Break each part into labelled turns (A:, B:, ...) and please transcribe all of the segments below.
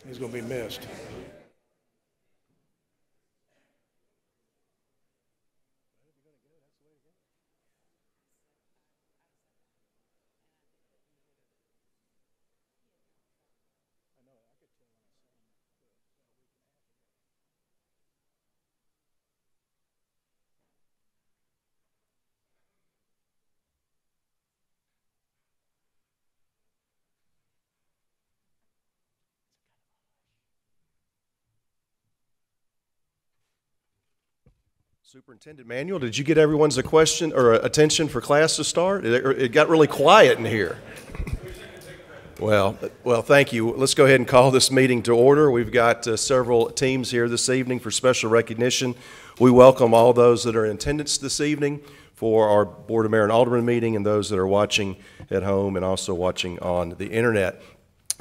A: He's going to be missed. Superintendent Manuel, did you get everyone's question or attention for class to start? It got really quiet in here. Well, thank you. Let's go ahead and call this meeting to order. We've got several teams here this evening for special recognition. We welcome all those that are in attendance this evening for our Board of Mayor and Aldermen meeting, and those that are watching at home and also watching on the internet.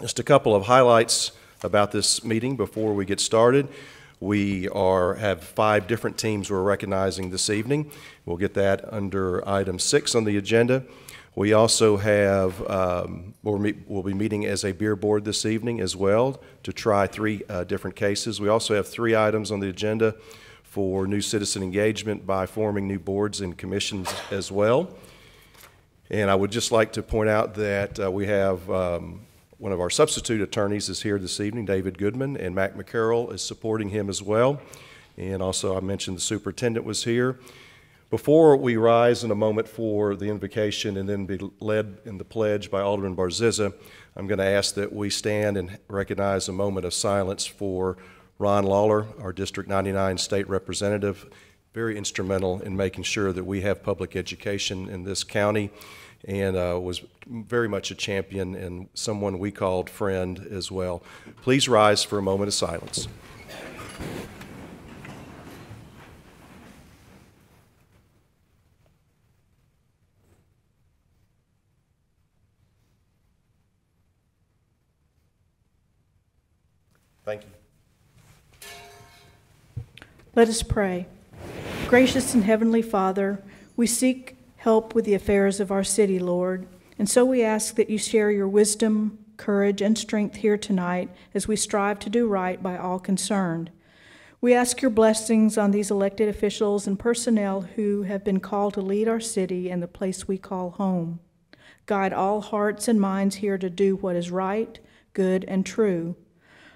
A: Just a couple of highlights about this meeting before we get started. We have 5 different teams we're recognizing this evening. We'll get that under item 6 on the agenda. We also have, we'll be meeting as a beer board this evening as well to try 3 different cases. We also have 3 items on the agenda for new citizen engagement by forming new boards and commissions as well. And I would just like to point out that we have one of our substitute attorneys is here this evening, David Goodman, and Mac McCarroll is supporting him as well. And also I mentioned the superintendent was here. Before we rise in a moment for the invocation and then be led in the pledge by Alderman Barziza, I'm going to ask that we stand and recognize a moment of silence for Ron Lawler, our District 99 state representative, very instrumental in making sure that we have public education in this county, and was very much a champion and someone we called friend as well. Please rise for a moment of silence. Thank you.
B: Let us pray. Gracious and Heavenly Father, we seek help with the affairs of our city, Lord, and so we ask that you share your wisdom, courage, and strength here tonight as we strive to do right by all concerned. We ask your blessings on these elected officials and personnel who have been called to lead our city and the place we call home. Guide all hearts and minds here to do what is right, good, and true.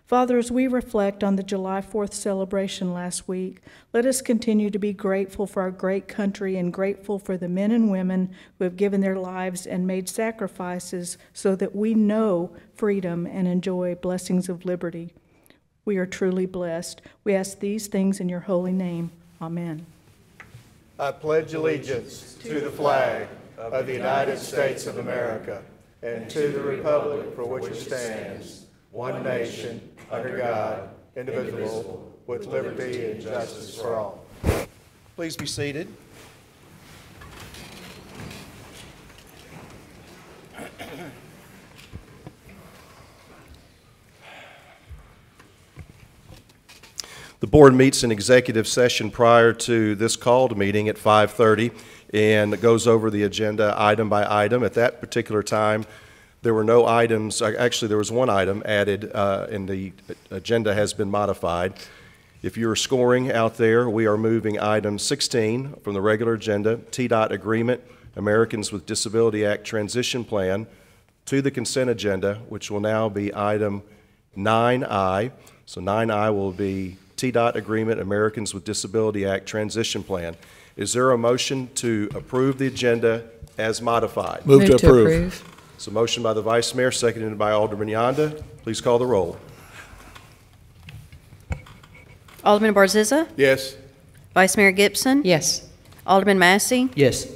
B: Father, as we reflect on the July 4th celebration last week, let us continue to be grateful for our great country and grateful for the men and women who have given their lives and made sacrifices so that we know freedom and enjoy blessings of liberty. We are truly blessed. We ask these things in your holy name. Amen.
A: I pledge allegiance to the flag of the United States of America and to the republic for which it stands, one nation, under God, indivisible, with liberty and justice for all. Please be seated. The board meets in executive session prior to this called meeting at 5:30 and goes over the agenda item by item. At that particular time, there were no items. Actually, there was one item added, and the agenda has been modified. If you're scoring out there, we are moving item 16 from the regular agenda, TDOT Agreement, Americans with Disability Act Transition Plan, to the consent agenda, which will now be item 9I. So 9I will be TDOT Agreement, Americans with Disability Act Transition Plan. Is there a motion to approve the agenda as modified?
C: Move to approve.
A: So motion by the Vice Mayor, seconded by Alderman Yonda. Please call the roll.
D: Alderman Barziza?
A: Yes.
D: Vice Mayor Gibson?
C: Yes.
D: Alderman Massey?
C: Yes.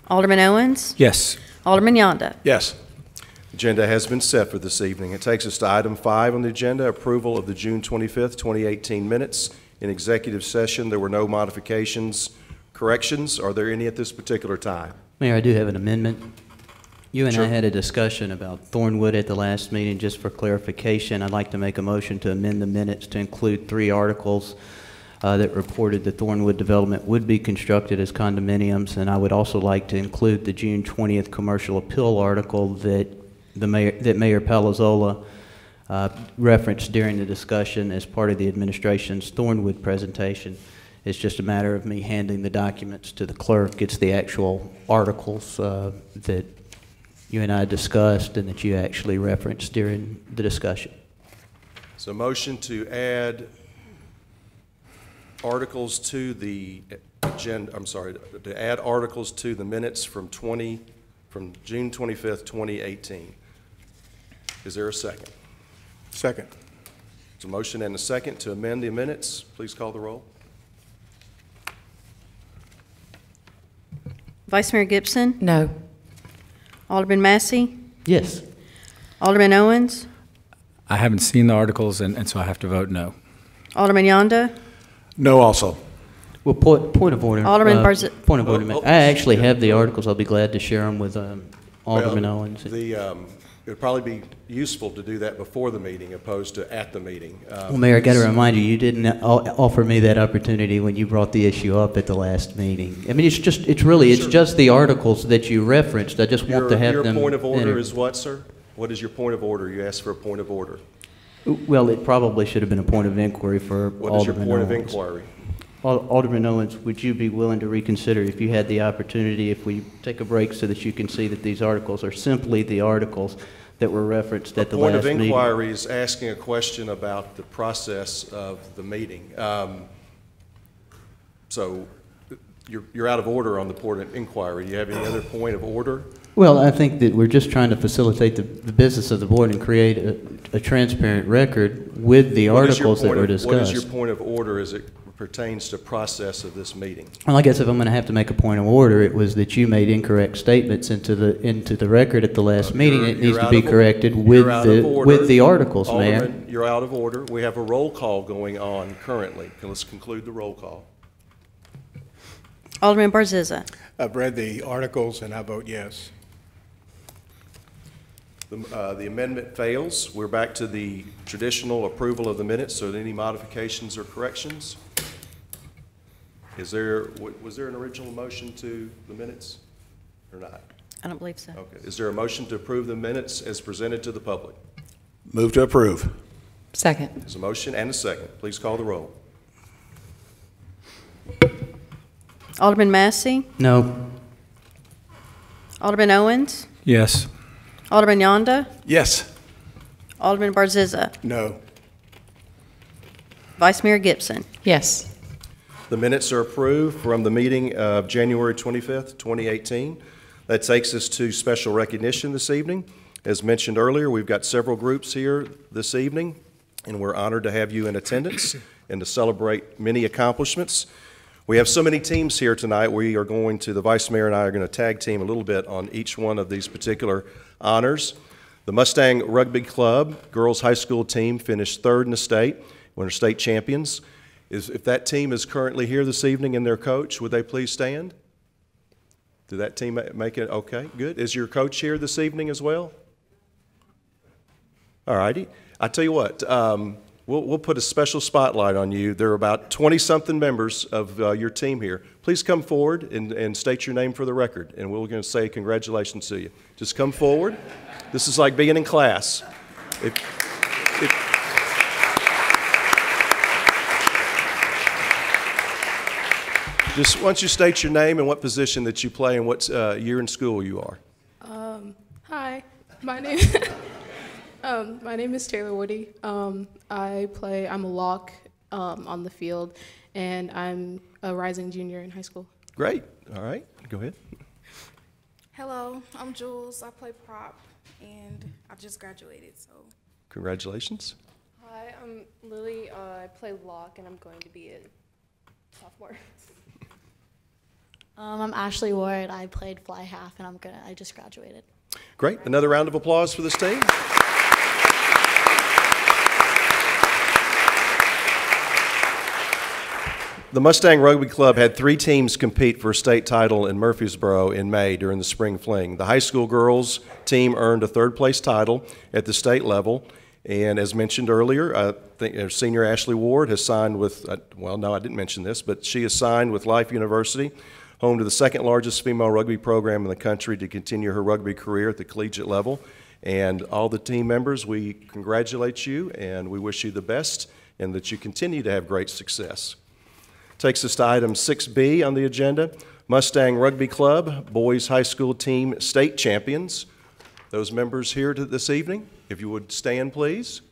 D: Alderman Owens?
C: Yes.
D: Alderman Yonda?
A: Yes. Agenda has been set for this evening. It takes us to item 5 on the agenda, approval of the June 25th, 2018 minutes. In executive session, there were no modifications, corrections. Are there any at this particular time?
E: Mayor, I do have an amendment. You and
A: Sure.
E: I had a discussion about Thornwood at the last meeting. Just for clarification, I'd like to make a motion to amend the minutes to include 3 articles that reported the Thornwood development would be constructed as condominiums, and I would also like to include the June 20th commercial appeal article that Mayor Palazzolo referenced during the discussion as part of the administration's Thornwood presentation. It's just a matter of me handing the documents to the clerk. It's the actual articles that you and I discussed and that you actually referenced during the discussion.
A: So motion to add articles to the agenda, I'm sorry, to add articles to the minutes from June 25th, 2018. Is there a second?
C: Second.
A: There's a motion and a second to amend the minutes. Please call the roll.
D: Vice Mayor Gibson?
F: No.
D: Alderman Massey?
E: Yes.
D: Alderman Owens?
C: I haven't seen the articles, and so I have to vote no.
D: Alderman Yonda?
C: No also.
E: Well, point of order.
D: Alderman
E: Point of order. I actually have the articles. I'll be glad to share them with Alderman Owens.
A: It would probably be useful to do that before the meeting opposed to at the meeting.
E: Well, Mayor, I got to remind you, you didn't offer me that opportunity when you brought the issue up at the last meeting. I mean, it's just the articles that you referenced. I just want to have them.
A: Your point of order is what, sir? What is your point of order? You asked for a point of order.
E: Well, it probably should have been a point of inquiry for Alderman Owens.
A: What is your point of inquiry?
E: Alderman Owens, would you be willing to reconsider if you had the opportunity, if we take a break so that you can see that these articles are simply the articles that were referenced at the last meeting?
A: The point of inquiry is asking a question about the process of the meeting. So you're out of order on the point of inquiry. Do you have any other point of order?
E: Well, I think that we're just trying to facilitate the business of the board and create a transparent record with the articles that were discussed.
A: What is your point of order as it pertains to process of this meeting?
E: Well, I guess if I'm going to have to make a point of order, it was that you made incorrect statements into the record at the last meeting. It needs to be corrected with the articles, Mayor.
A: Alderman, you're out of order. We have a roll call going on currently. Let's conclude the roll call.
D: Alderman Barzizza?
C: I've read the articles, and I vote yes.
A: The amendment fails. We're back to the traditional approval of the minutes. So any modifications or corrections? Was there an original motion to the minutes or not?
D: I don't believe so.
A: Okay. Is there a motion to approve the minutes as presented to the public?
C: Move to approve.
F: Second.
A: There's a motion and a second. Please call the roll.
D: Alderman Massey?
E: No.
D: Alderman Owens?
C: Yes.
D: Alderman Yonda?
C: Yes.
D: Alderman Barzizza?
C: No.
D: Vice Mayor Gibson?
F: Yes.
A: The minutes are approved from the meeting of January 25th, 2018. That takes us to special recognition this evening. As mentioned earlier, we've got several groups here this evening, and we're honored to have you in attendance and to celebrate many accomplishments. We have so many teams here tonight. The Vice Mayor and I are going to tag team a little bit on each one of these particular honors. The Mustang Rugby Club girls high school team finished third in the state, were state champions. If that team is currently here this evening and their coach, would they please stand? Did that team make it? Okay, good. Is your coach here this evening as well? All righty. I tell you what, we'll put a special spotlight on you. There are about 20-something members of your team here. Please come forward and state your name for the record, and we're going to say congratulations to you. Just come forward. This is like being in class. Just once you state your name and what position that you play and what year in school you are.
G: Hi, my name my name is Taylor Woody. I'm a lock on the field, and I'm a rising junior in high school.
A: Great. All right. Go ahead.
H: Hello, I'm Jules. I play prop, and I just graduated, so.
A: Congratulations.
I: Hi, I'm Lily. I play lock, and I'm going to be a sophomore.
J: I'm Ashley Ward. I played fly half, and I just graduated.
A: Great. Another round of applause for this team. The Mustang Rugby Club had 3 teams compete for a state title in Murfreesboro in May during the spring fling. The high school girls team earned a third-place title at the state level, and as mentioned earlier, I think senior Ashley Ward has signed with, well, no, I didn't mention this, but she has signed with Life University, home to the second-largest female rugby program in the country, to continue her rugby career at the collegiate level. And all the team members, we congratulate you and we wish you the best and that you continue to have great success. Takes us to item 6B on the agenda, Mustang Rugby Club, Boys High School Team State Champions. Those members here this evening, if you would stand, please.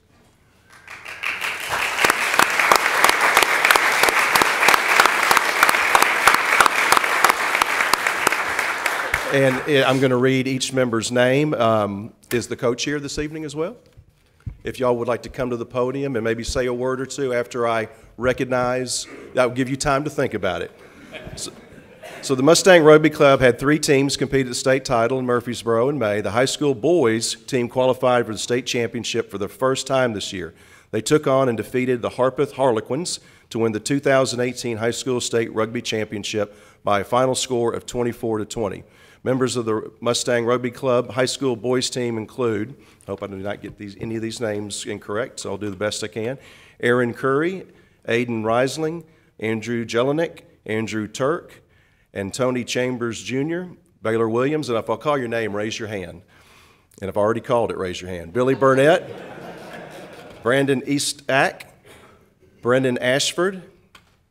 A: And I'm going to read each member's name. Is the coach here this evening as well? If y'all would like to come to the podium and maybe say a word or two after I recognize, that will give you time to think about it. So the Mustang Rugby Club had 3 teams compete at the state title in Murfreesboro in May. The high school boys team qualified for the state championship for the first time this year. They took on and defeated the Harpeth Harlequins to win the 2018 High School State Rugby Championship by a final score of 24-20. Members of the Mustang Rugby Club high school boys team include, I hope I do not get any of these names incorrect, so I'll do the best I can, Aaron Curry, Aiden Reisling, Andrew Jelinek, Andrew Turk, and Tony Chambers Jr., Baylor Williams, and if I'll call your name, raise your hand. And if I already called it, raise your hand. Billy Burnett, Brandon Eastack, Brendan Ashford,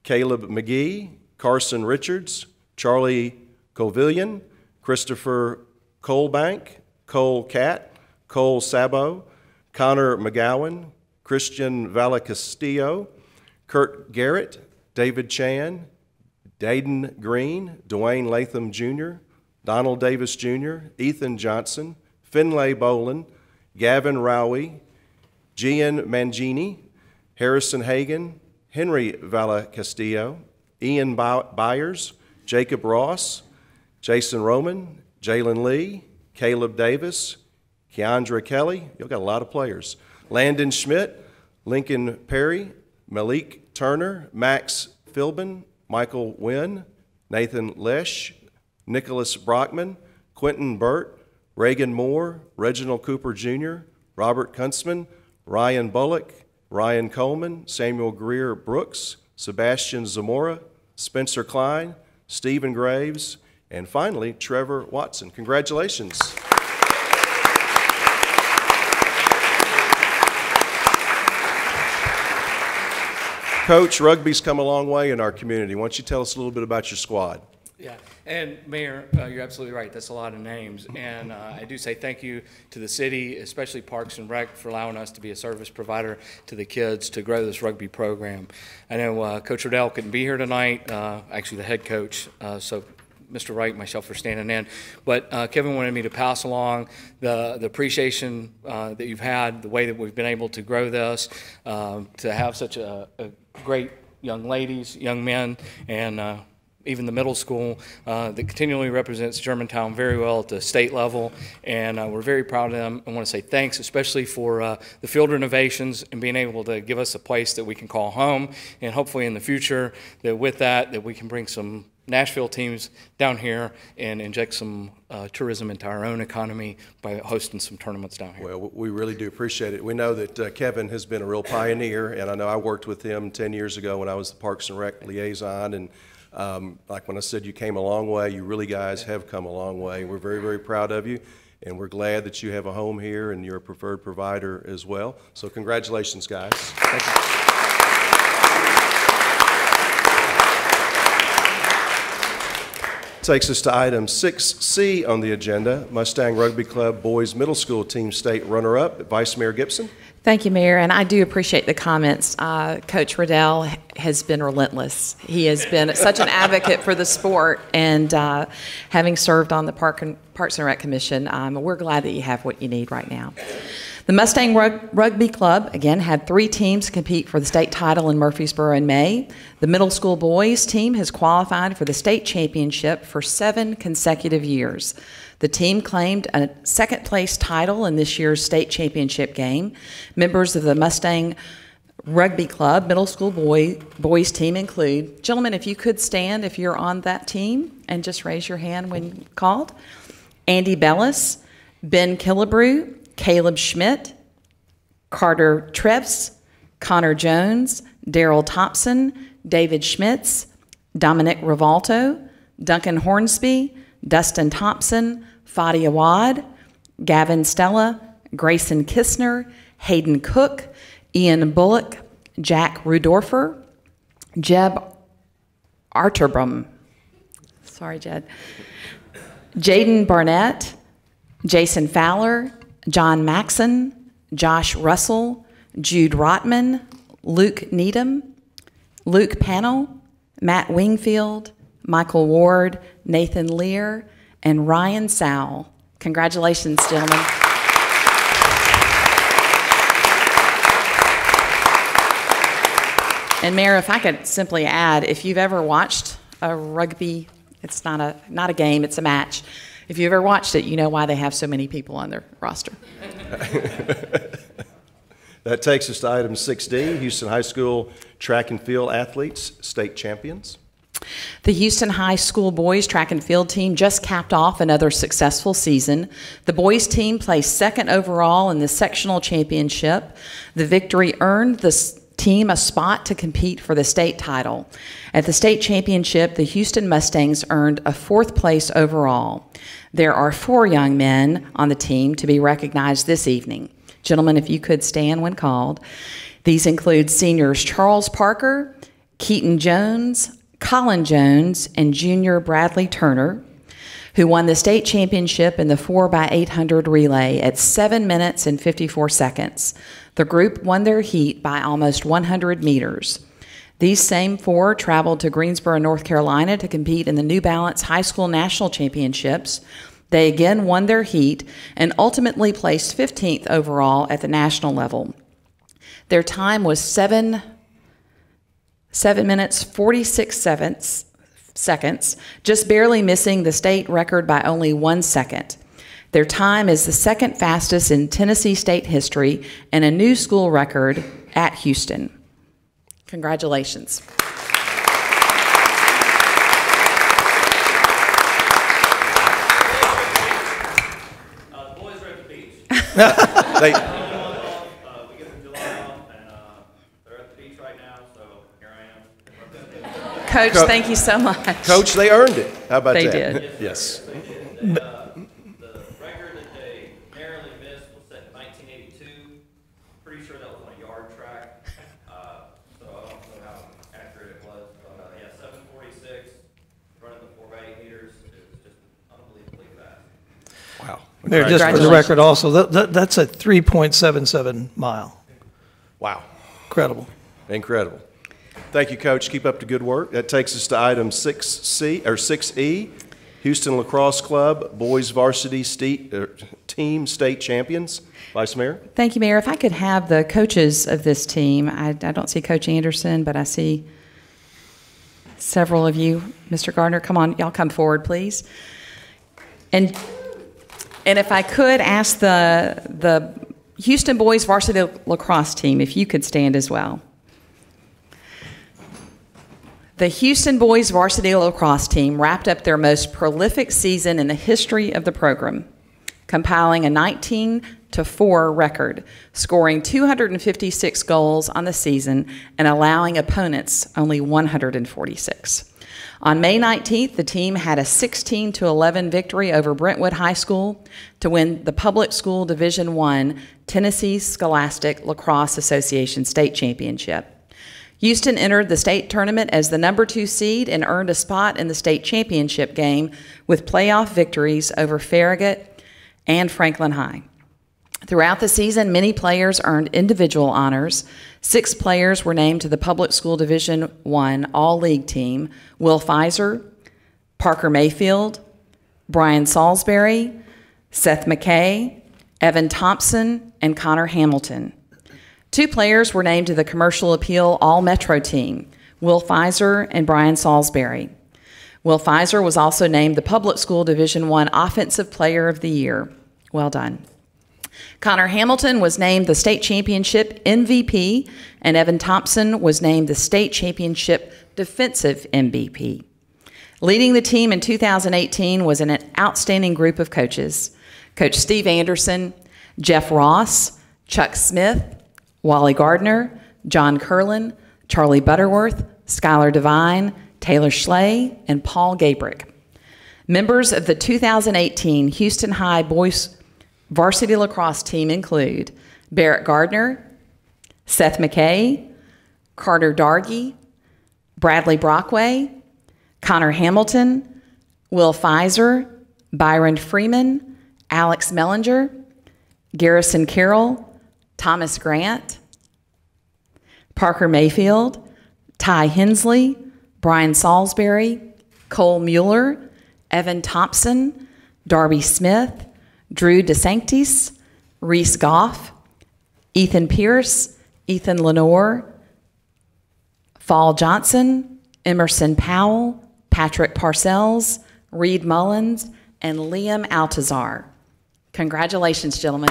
A: Caleb McGee, Carson Richards, Charlie Covillian, Christopher Colebank, Cole Catt, Cole Sabo, Connor McGowan, Christian Vallecastillo, Kurt Garrett, David Chan, Dayden Green, Dwayne Latham Jr., Donald Davis Jr., Ethan Johnson, Finlay Bolin, Gavin Rowie, Gian Mangini, Harrison Hagan, Henry Vallecastillo, Ian Byers, Jacob Ross, Jason Roman, Jalen Lee, Caleb Davis, Keandra Kelly, you've got a lot of players, Landon Schmidt, Lincoln Perry, Malik Turner, Max Philbin, Michael Wynn, Nathan Lesh, Nicholas Brockman, Quentin Burt, Reagan Moore, Reginald Cooper Jr., Robert Kuntzman, Ryan Bullock, Ryan Coleman, Samuel Greer Brooks, Sebastian Zamora, Spencer Klein, Stephen Graves, and finally, Trevor Watson. Congratulations. Coach, rugby's come a long way in our community. Why don't you tell us a little bit about your squad?
F: Yeah, and Mayor, you're absolutely right. That's a lot of names. And I do say thank you to the city, especially Parks and Rec, for allowing us to be a service provider to the kids to grow this rugby program. I know Coach Riddell couldn't be here tonight, actually the head coach, so Mr. Wright and myself are standing in. But Kevin wanted me to pass along the appreciation that you've had, the way that we've been able to grow this, to have such a great young ladies, young men, and even the middle school that continually represents Germantown very well at the state level, and we're very proud of them. I want to say thanks, especially for the field renovations and being able to give us a place that we can call home, and hopefully in the future that with that we can bring some Nashville teams down here and inject some tourism into our own economy by hosting some tournaments down here.
A: Well, we really do appreciate it. We know that Kevin has been a real pioneer, and I know I worked with him 10 years ago when I was the Parks and Rec liaison, and like when I said you came a long way, you really guys have come a long way. We're very, very proud of you, and we're glad that you have a home here and you're a preferred provider as well. So congratulations, guys.
F: Thank you.
A: Takes us to item 6C on the agenda, Mustang Rugby Club Boys Middle School Team State Runner-Up, Vice Mayor Gibson.
K: Thank you, Mayor, and I do appreciate the comments. Coach Riddell has been relentless. He has been such an advocate for the sport, and having served on the Parks and Rec Commission, we're glad that you have what you need right now. The Mustang Rugby Club, again, had 3 teams compete for the state title in Murfreesboro in May. The middle school boys team has qualified for the state championship for 7 consecutive years. The team claimed a second-place title in this year's state championship game. Members of the Mustang Rugby Club middle school boys team include, gentlemen, if you could stand if you're on that team and just raise your hand when called. Andy Bellis, Ben Killebrew, Caleb Schmidt, Carter Trevs, Connor Jones, Daryl Thompson, David Schmitz, Dominic Rivalto, Duncan Hornsby, Dustin Thompson, Fadi Awad, Gavin Stella, Grayson Kistner, Hayden Cook, Ian Bullock, Jack Rudorfer, Jeb Arterbrum, sorry, Jed, Jaden Barnett, Jason Fowler, John Maxon, Josh Russell, Jude Rotman, Luke Needham, Luke Pannell, Matt Wingfield, Michael Ward, Nathan Lear, and Ryan Sowell. Congratulations, gentlemen. And Mayor, if I could simply add, if you've ever watched a rugby, it's not a game, it's a match. If you've ever watched it, you know why they have so many people on their roster.
A: That takes us to item 6D, Houston High School track and field athletes, state champions.
K: The Houston High School boys track and field team just capped off another successful season. The boys team placed second overall in the sectional championship. The victory earned the team a spot to compete for the state title. At the state championship, the Houston Mustangs earned a fourth place overall. There are 4 young men on the team to be recognized this evening. Gentlemen, if you could stand when called. These include seniors Charles Parker, Keaton Jones, Colin Jones, and junior Bradley Turner, who won the state championship in the 4x800 relay at 7 minutes and 54 seconds. The group won their heat by almost 100 meters. These same 4 traveled to Greensboro, North Carolina to compete in the New Balance High School National Championships. They again won their heat and ultimately placed 15th overall at the national level. Their time was 7 minutes 46 seconds, just barely missing the state record by only 1 second. Their time is the second fastest in Tennessee state history and a new school record at Houston. Congratulations.
L: The boys are at the beach.
A: They,
L: we get from July off, and they're at the beach right now, so here I am.
K: Coach, thank you so much.
A: Coach, they earned it. How about
K: They
A: that?
K: did.
A: Yes.
L: The record that they narrowly missed was set in 1982. Pretty sure that was on a yard track, so I don't know how accurate it was. But yeah, 7:46, running the 4x8 meters. It was just unbelievably fast.
A: Wow.
M: Mayor, just for the record also, that's a 3.77 mile.
A: Wow.
M: Incredible.
A: Incredible. Thank you, Coach. Keep up the good work. That takes us to item 6E, Houston Lacrosse Club Boys Varsity Team State Champions. Vice Mayor.
K: Thank you, Mayor. If I could have the coaches of this team. I don't see Coach Anderson, but I see several of you. Mr. Gardner, come on. Y'all come forward, please. And if I could ask the Houston Boys Varsity Lacrosse team, if you could stand as well. The Houston Boys Varsity Lacrosse team wrapped up their most prolific season in the history of the program, compiling a 19-4 record, scoring 256 goals on the season and allowing opponents only 146. On May 19th, the team had a 16-11 victory over Brentwood High School to win the Public School Division I Tennessee Scholastic Lacrosse Association State Championship. Houston entered the state tournament as the number 2 seed and earned a spot in the state championship game with playoff victories over Farragut and Franklin High. Throughout the season, many players earned individual honors. 6 players were named to the Public School Division I All-League team: Will Pfizer, Parker Mayfield, Brian Salisbury, Seth McKay, Evan Thompson, and Connor Hamilton. 2 players were named to the Commercial Appeal All-Metro team: Will Pfizer and Brian Salisbury. Will Pfizer was also named the Public School Division I Offensive Player of the Year. Well done. Connor Hamilton was named the state championship MVP, and Evan Thompson was named the state championship defensive MVP. Leading the team in 2018 was an outstanding group of coaches: Coach Steve Anderson, Jeff Ross, Chuck Smith, Wally Gardner, John Curlin, Charlie Butterworth, Skylar Devine, Taylor Schley, and Paul Gabrick. Members of the 2018 Houston High Boys Varsity lacrosse team include Barrett Gardner, Seth McKay, Carter Dargy, Bradley Brockway, Connor Hamilton, Will Pfizer, Byron Freeman, Alex Mellinger, Garrison Carroll, Thomas Grant, Parker Mayfield, Ty Hensley, Brian Salisbury, Cole Mueller, Evan Thompson, Darby Smith, Drew DeSanctis, Reese Goff, Ethan Pierce, Ethan Lenore, Fall Johnson, Emerson Powell, Patrick Parcells, Reed Mullins, and Liam Altazar. Congratulations, gentlemen.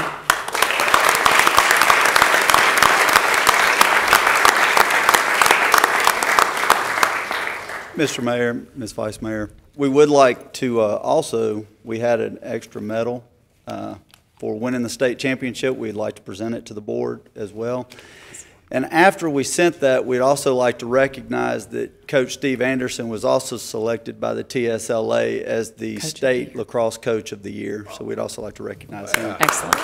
N: Mr. Mayor, Ms. Vice Mayor, we would like to we had an extra medal for winning the state championship. We'd like to present it to the board as well. And after we sent that, we'd also like to recognize that Coach Steve Anderson was also selected by the TSLA as the state lacrosse coach of the year. So we'd also like to recognize him.
K: Excellent.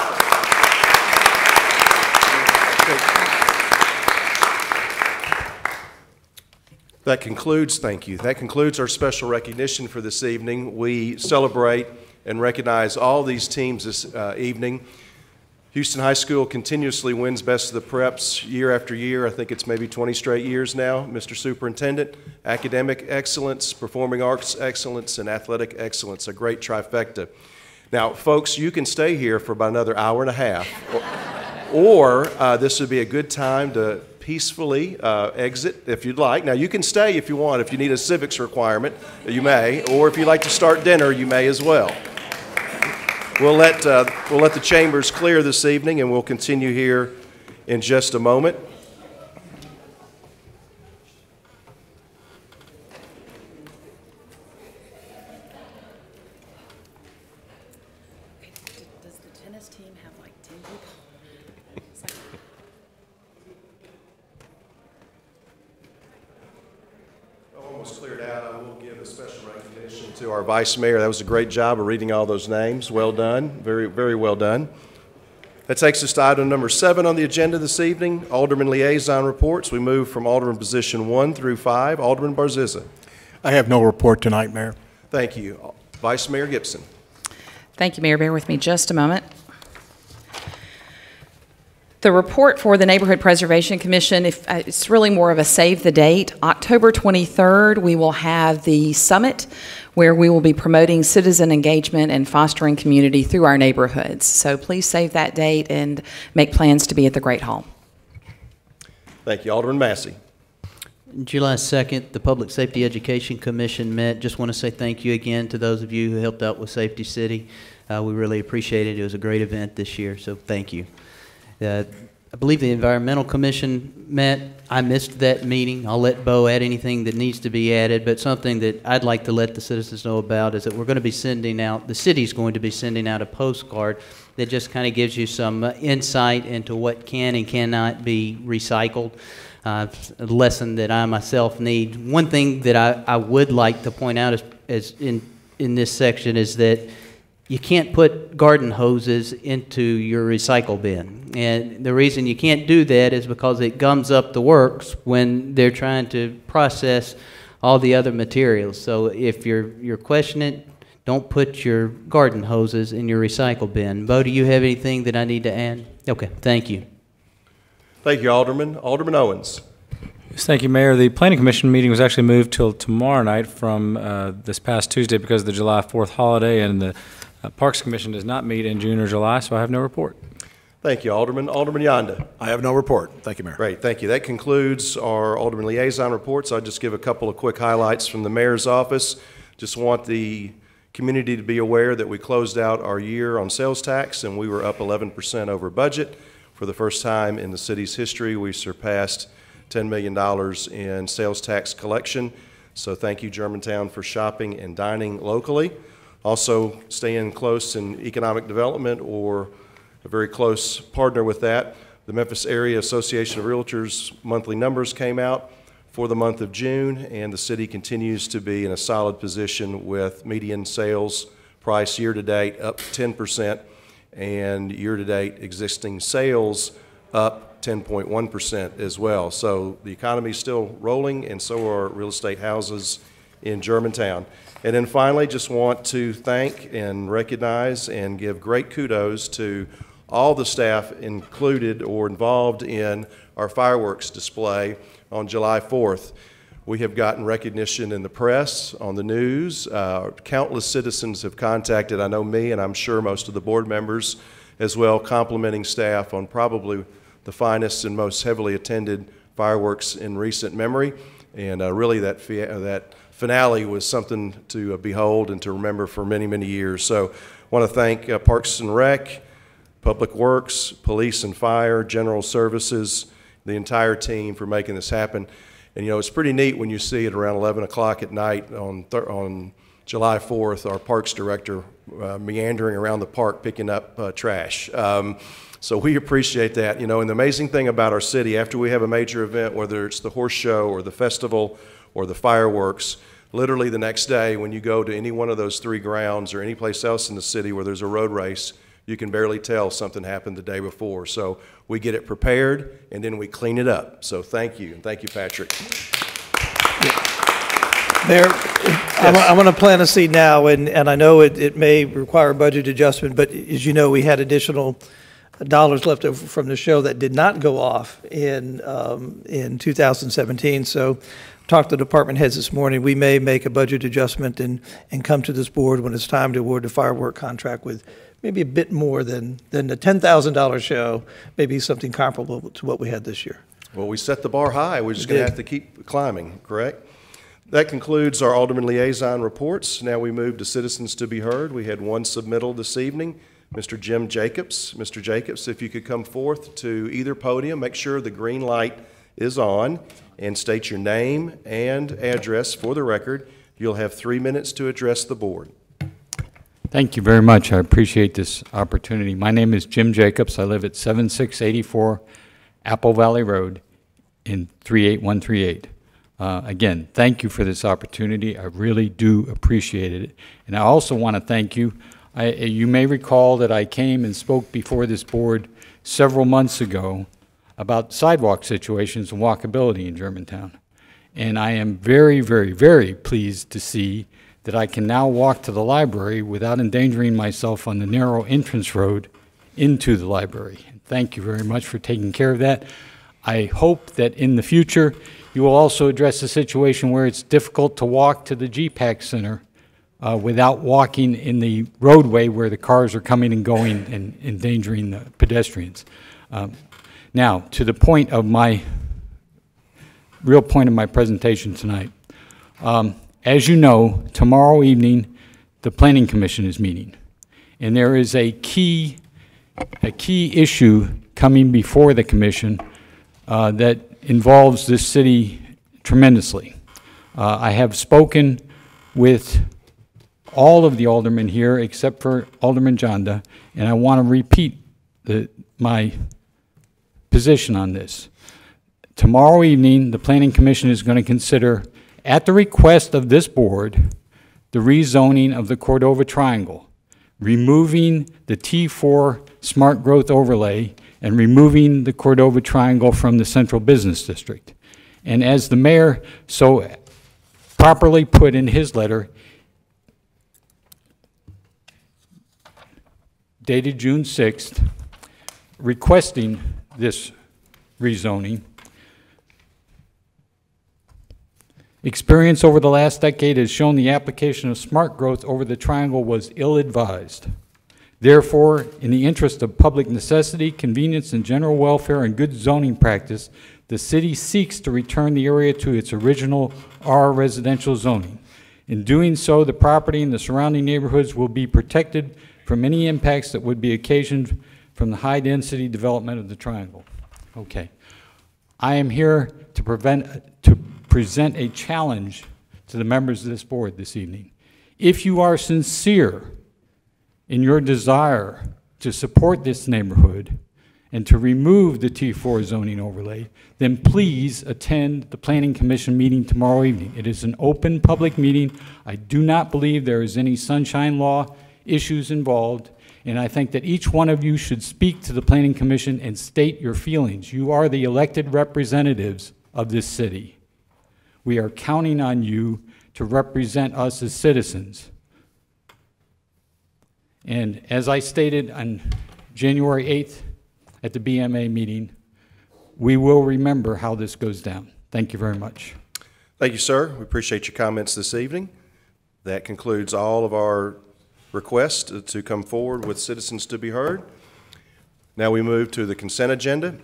A: That concludes, thank you. That concludes our special recognition for this evening. We celebrate and recognize all these teams this evening. Houston High School continuously wins Best of the Preps year after year. I think it's maybe 20 straight years now, Mr. Superintendent. Academic excellence, performing arts excellence, and athletic excellence, a great trifecta. Now, folks, you can stay here for about another hour and a half, or this would be a good time to peacefully exit if you'd like. Now, you can stay if you want. If you need a civics requirement, you may, or if you'd like to start dinner, you may as well. We'll let the chambers clear this evening, and we'll continue here in just a moment.
K: Does the tennis team have like 10 people?
A: Almost cleared out. I will give a special recognition to our Vice Mayor. That was a great job of reading all those names. Well done. Very, very well done. That takes us to item number 7 on the agenda this evening, Alderman Liaison Reports. We move from Alderman position 1 through 5. Alderman Barzizza.
O: I have no report tonight, Mayor.
A: Thank you. Vice Mayor Gibson.
K: Thank you, Mayor. Bear with me just a moment. The report for the Neighborhood Preservation Commission, it's really more of a save the date. October 23rd, we will have the summit where we will be promoting citizen engagement and fostering community through our neighborhoods. So please save that date and make plans to be at the Great Hall.
A: Thank you. Alderman Massey.
E: July 2nd, the Public Safety Education Commission met. Just want to say thank you again to those of you who helped out with Safety City. We really appreciate it. It was a great event this year, so thank you. I believe the Environmental Commission met. I missed that meeting. I'll let Bo add anything that needs to be added, but something that I'd like to let the citizens know about is that we're going to be sending out, the city's going to be sending out a postcard that just kind of gives you some insight into what can and cannot be recycled. A lesson that I myself need. One thing that I would like to point out as in this section is that you can't put garden hoses into your recycle bin. And the reason you can't do that is because it gums up the works when they're trying to process all the other materials. So if you're questioning it, don't put your garden hoses in your recycle bin. Bo, do you have anything that I need to add? Okay, thank you.
A: Thank you, Alderman. Alderman Owens.
C: Yes, thank you, Mayor. The Planning Commission meeting was actually moved till tomorrow night from this past Tuesday because of the July 4th holiday, and the Parks Commission does not meet in June or July, so I have no report.
A: Thank you, Alderman. Alderman Yonda.
O: I have no report. Thank you, Mayor.
A: Great, thank you. That concludes our Alderman Liaison reports. I'll just give a couple of quick highlights from the Mayor's office. Just want the community to be aware that we closed out our year on sales tax, and we were up 11% over budget. For the first time in the city's history, we surpassed $10 million in sales tax collection. So thank you, Germantown, for shopping and dining locally. Also, staying close in economic development, or a very close partner with that. The Memphis Area Association of Realtors monthly numbers came out for the month of June, and the city continues to be in a solid position with median sales price year to date up 10%, and year-to-date existing sales up 10.1% as well. So the economy is still rolling, and so are real estate houses in Germantown. And then finally, just want to thank and recognize and give great kudos to all the staff included or involved in our fireworks display on July 4th. We have gotten recognition in the press, on the news. Countless citizens have contacted, I know me, and I'm sure most of the board members as well, complimenting staff on probably the finest and most heavily attended fireworks in recent memory. And really that finale was something to behold and to remember for many, many years. So I want to thank Parks and Rec, Public Works, Police and Fire, General Services, the entire team for making this happen. And you know, it's pretty neat when you see it around 11 o'clock at night on July 4th, our Parks Director meandering around the park picking up trash. So we appreciate that. You know, and the amazing thing about our city, after we have a major event, whether it's the horse show or the festival or the fireworks, literally the next day when you go to any one of those three grounds or any place else in the city where there's a road race, you can barely tell something happened the day before. So we get it prepared and then we clean it up. So thank you, and thank you, Patrick.
M: Mayor, I'm going to plant a seed now, and I know it may require a budget adjustment, but as you know, we had additional dollars left over from the show that did not go off in 2017. So talked to department heads this morning. We may make a budget adjustment and come to this board when it's time to award the firework contract with maybe a bit more than the $10,000 show, maybe something comparable to what we had this year.
A: Well, we set the bar high. We're just going to have to keep climbing, correct? That concludes our Alderman liaison reports. Now we move to citizens to be heard. We had one submittal this evening, Mr. Jim Jacobs. Mr. Jacobs, if you could come forth to either podium, make sure the green light is on, and state your name and address for the record. You'll have 3 minutes to address the board.
P: Thank you very much. I appreciate this opportunity. My name is Jim Jacobs. I live at 7684 Apple Valley Road in 38138. Again, thank you for this opportunity. I really do appreciate it. And I also want to thank you. You may recall that I came and spoke before this board several months ago about sidewalk situations and walkability in Germantown. And I am very, very, very pleased to see that I can now walk to the library without endangering myself on the narrow entrance road into the library. Thank you very much for taking care of that. I hope that in the future you will also address the situation where it's difficult to walk to the GPAC Center without walking in the roadway where the cars are coming and going and endangering the pedestrians. Now, to the point of real point of my presentation tonight. As you know, tomorrow evening, the Planning Commission is meeting. And there is a key issue coming before the commission that involves this city tremendously. I have spoken with all of the aldermen here except for Alderman Jonda, and I want to repeat my position on this. Tomorrow evening, the Planning Commission is going to consider, at the request of this board, the rezoning of the Cordova Triangle, removing the T4 Smart Growth Overlay and removing the Cordova Triangle from the Central Business District. And as the mayor so properly put in his letter, dated June 6th, requesting this rezoning, experience over the last decade has shown the application of smart growth over the triangle was ill-advised. Therefore, in the interest of public necessity, convenience, and general welfare and good zoning practice, the city seeks to return the area to its original R residential zoning. In doing so, the property and the surrounding neighborhoods will be protected from any impacts that would be occasioned from the high-density development of the triangle. Okay. I am here to present a challenge to the members of this board this evening. If you are sincere in your desire to support this neighborhood and to remove the T4 zoning overlay, then please attend the Planning Commission meeting tomorrow evening. It is an open public meeting. I do not believe there is any sunshine law issues involved, And I think that each one of you should speak to the Planning Commission and state your feelings. You are the elected representatives of this city. We are counting on you to represent us as citizens. And as I stated on January 8th at the BMA meeting, we will remember how this goes down. Thank you very much.
A: Thank you, sir. We appreciate your comments this evening. That concludes all of our requests to come forward with citizens to be heard. Now we move to the consent agenda.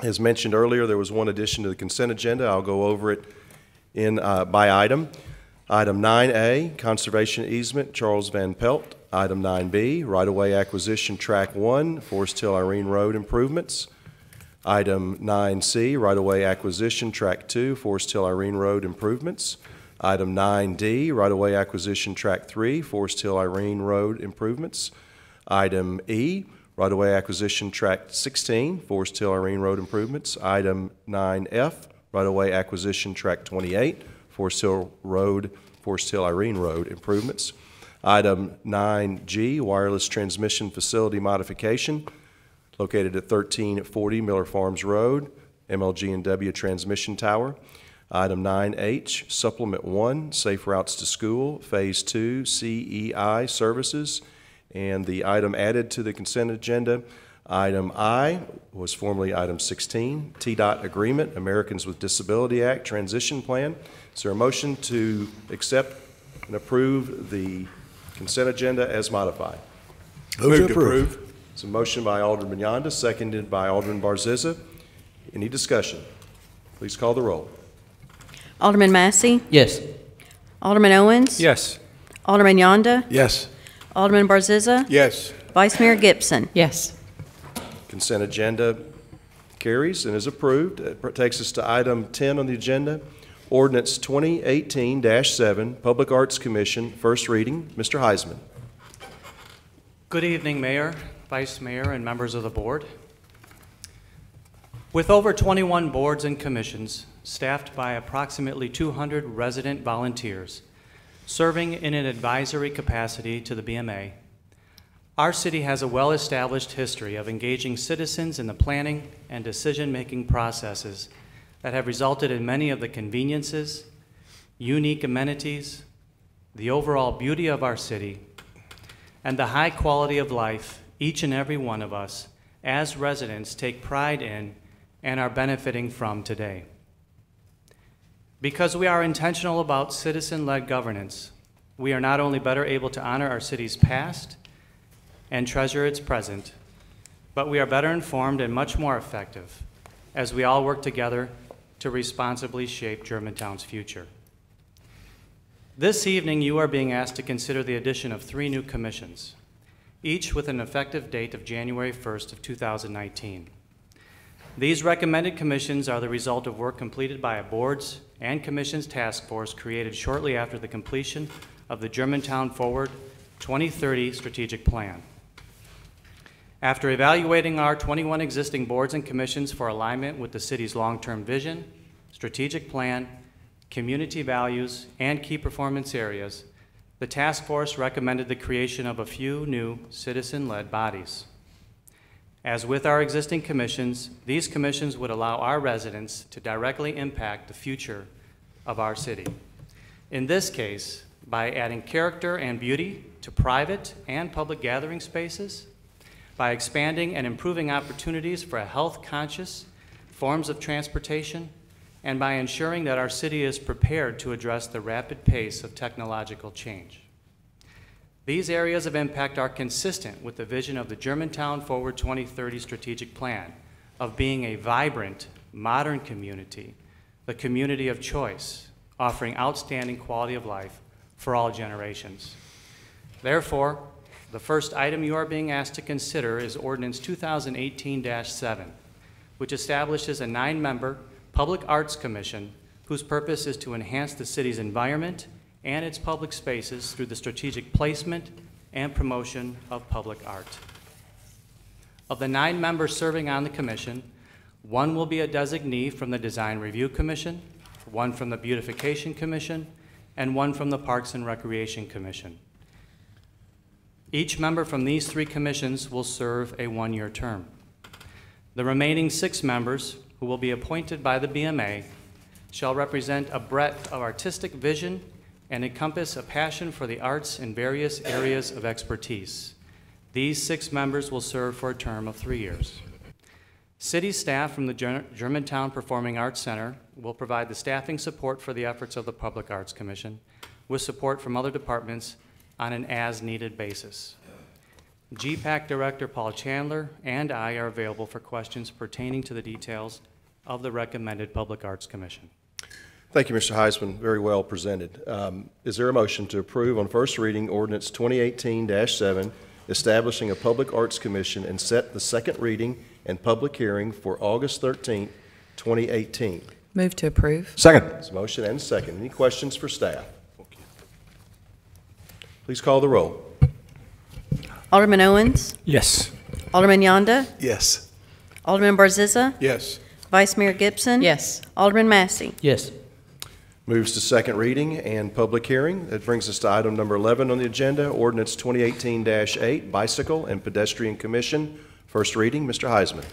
A: As mentioned earlier, there was one addition to the consent agenda. I'll go over it by item. Item 9A, Conservation Easement, Charles Van Pelt. Item 9B, Right-of-Way Acquisition, Track 1, Forest Hill Irene Road Improvements. Item 9C, Right-of-Way Acquisition, Track 2, Forest Hill Irene Road Improvements. Item 9D, Right-of-Way Acquisition, Track 3, Forest Hill Irene Road Improvements. Item E, Right-of-Way Acquisition, Track 16, Forest Hill Irene Road Improvements. Item 9F, Right-of-Way Acquisition, Track 28, Forest Hill Irene Road Improvements. Item 9G, Wireless Transmission Facility Modification, located at 1340 Miller Farms Road, MLG&W Transmission Tower. Item 9H, Supplement 1, Safe Routes to School, Phase 2, CEI Services. And the item added to the consent agenda, item I, was formerly item 16, TDOT Agreement, Americans with Disability Act Transition Plan. Is there a motion to accept and approve the consent agenda as modified?
O: Move to approve.
A: It's a motion by Alderman Yonda, seconded by Alderman Barzizza. Any discussion? Please call the roll.
D: Alderman Massey?
E: Yes.
D: Alderman Owens?
C: Yes.
D: Alderman Yonda?
O: Yes.
D: Alderman Barzizza?
O: Yes.
D: Vice Mayor Gibson?
K: Yes.
A: Consent agenda carries and is approved. It takes us to item 10 on the agenda, Ordinance 2018-7, Public Arts Commission, first reading. Mr. Heisman.
Q: Good evening, Mayor, Vice Mayor, and members of the board. With over 21 boards and commissions, staffed by approximately 200 resident volunteers, serving in an advisory capacity to the BMA, our city has a well-established history of engaging citizens in the planning and decision-making processes that have resulted in many of the conveniences, unique amenities, the overall beauty of our city, and the high quality of life each and every one of us as residents take pride in and are benefiting from today. Because we are intentional about citizen-led governance, we are not only better able to honor our city's past and treasure its present, but we are better informed and much more effective as we all work together to responsibly shape Germantown's future. This evening, you are being asked to consider the addition of 3 new commissions, each with an effective date of January 1st of 2019. These recommended commissions are the result of work completed by a boards and commissions task force created shortly after the completion of the Germantown Forward 2030 strategic plan. After evaluating our 21 existing boards and commissions for alignment with the city's long-term vision, strategic plan, community values, and key performance areas, the task force recommended the creation of a few new citizen-led bodies. As with our existing commissions, these commissions would allow our residents to directly impact the future of our city. In this case, by adding character and beauty to private and public gathering spaces, by expanding and improving opportunities for health-conscious forms of transportation, and by ensuring that our city is prepared to address the rapid pace of technological change. These areas of impact are consistent with the vision of the Germantown Forward 2030 strategic plan of being a vibrant, modern community, the community of choice, offering outstanding quality of life for all generations. Therefore, the first item you are being asked to consider is Ordinance 2018-7, which establishes a 9-member Public Arts Commission whose purpose is to enhance the city's environment and its public spaces through the strategic placement and promotion of public art. Of the 9 members serving on the commission, 1 will be a designee from the Design Review Commission, 1 from the Beautification Commission, and 1 from the Parks and Recreation Commission. Each member from these three commissions will serve a one-year term. The remaining 6 members, who will be appointed by the BMA, shall represent a breadth of artistic vision and encompass a passion for the arts in various areas of expertise. These 6 members will serve for a term of 3 years. City staff from the Germantown Performing Arts Center will provide the staffing support for the efforts of the Public Arts Commission, with support from other departments on an as-needed basis. GPAC Director Paul Chandler and I are available for questions pertaining to the details of the recommended Public Arts Commission.
A: Thank you, Mr. Heisman. Very well presented. Is there a motion to approve on first reading ordinance 2018-7, establishing a Public Arts Commission and set the second reading and public hearing for August 13, 2018?
K: Move to approve.
O: Second.
A: There's a motion and a second. Any questions for staff? Please call the roll.
D: Alderman Owens,
C: Yes.
D: Alderman Yonda,
O: Yes.
D: Alderman Barziza,
O: Yes.
D: Vice Mayor Gibson.
K: Yes.
D: Alderman Massey.
E: Yes.
A: Moves to second reading and public hearing. That brings us to item number 11 on the agenda, ordinance 2018-8, Bicycle and Pedestrian Commission. First reading, Mr. Heisman.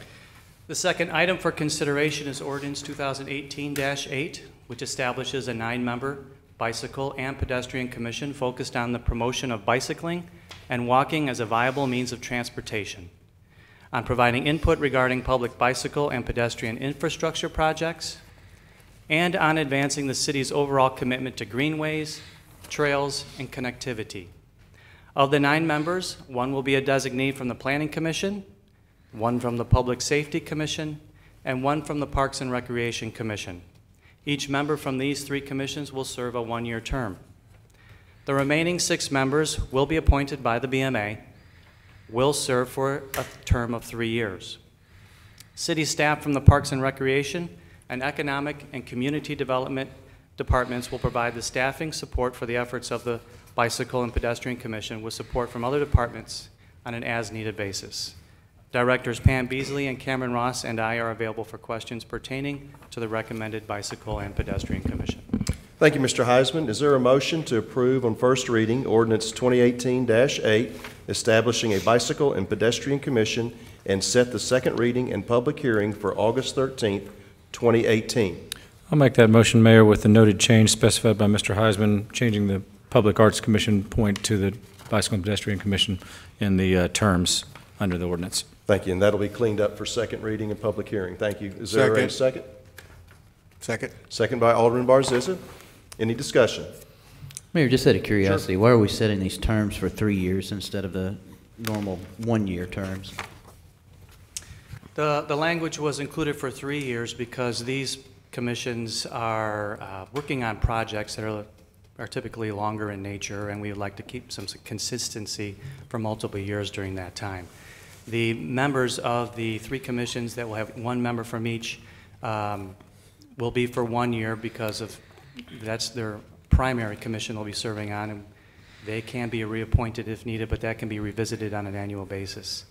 Q: The second item for consideration is ordinance 2018-8, which establishes a 9-member Bicycle and Pedestrian Commission focused on the promotion of bicycling and walking as a viable means of transportation, on providing input regarding public bicycle and pedestrian infrastructure projects, and on advancing the city's overall commitment to greenways, trails, and connectivity. Of the 9 members, 1 will be a designee from the Planning Commission, 1 from the Public Safety Commission, and 1 from the Parks and Recreation Commission. Each member from these 3 commissions will serve a 1-year term. The remaining 6 members will be appointed by the BMA, will serve for a term of 3 years. City staff from the Parks and Recreation and Economic and Community Development departments will provide the staffing support for the efforts of the Bicycle and Pedestrian Commission, with support from other departments on an as-needed basis. Directors Pam Beasley and Cameron Ross and I are available for questions pertaining to the recommended Bicycle and Pedestrian Commission.
A: Thank you, Mr. Heisman. Is there a motion to approve on first reading ordinance 2018-8, establishing a Bicycle and Pedestrian Commission and set the second reading and public hearing for August 13th, 2018?
C: I'll make that motion, Mayor, with the noted change specified by Mr. Heisman, changing the Public Arts Commission point to the Bicycle and Pedestrian Commission in the terms under the ordinance.
A: Thank you, and that'll be cleaned up for second reading and public hearing. Thank you. Is there a second?
O: Second.
A: Second by Alderman Barziza. Any discussion?
E: Mayor, just out of curiosity, why are we setting these terms for 3 years instead of the normal 1-year terms?
Q: The language was included for 3 years because these commissions are working on projects that are typically longer in nature, and we would like to keep some consistency for multiple years during that time. The members of the 3 commissions that will have 1 member from each will be for 1 year because of that's their primary commission they'll be serving on, and they can be reappointed if needed, but that can be revisited on an annual basis.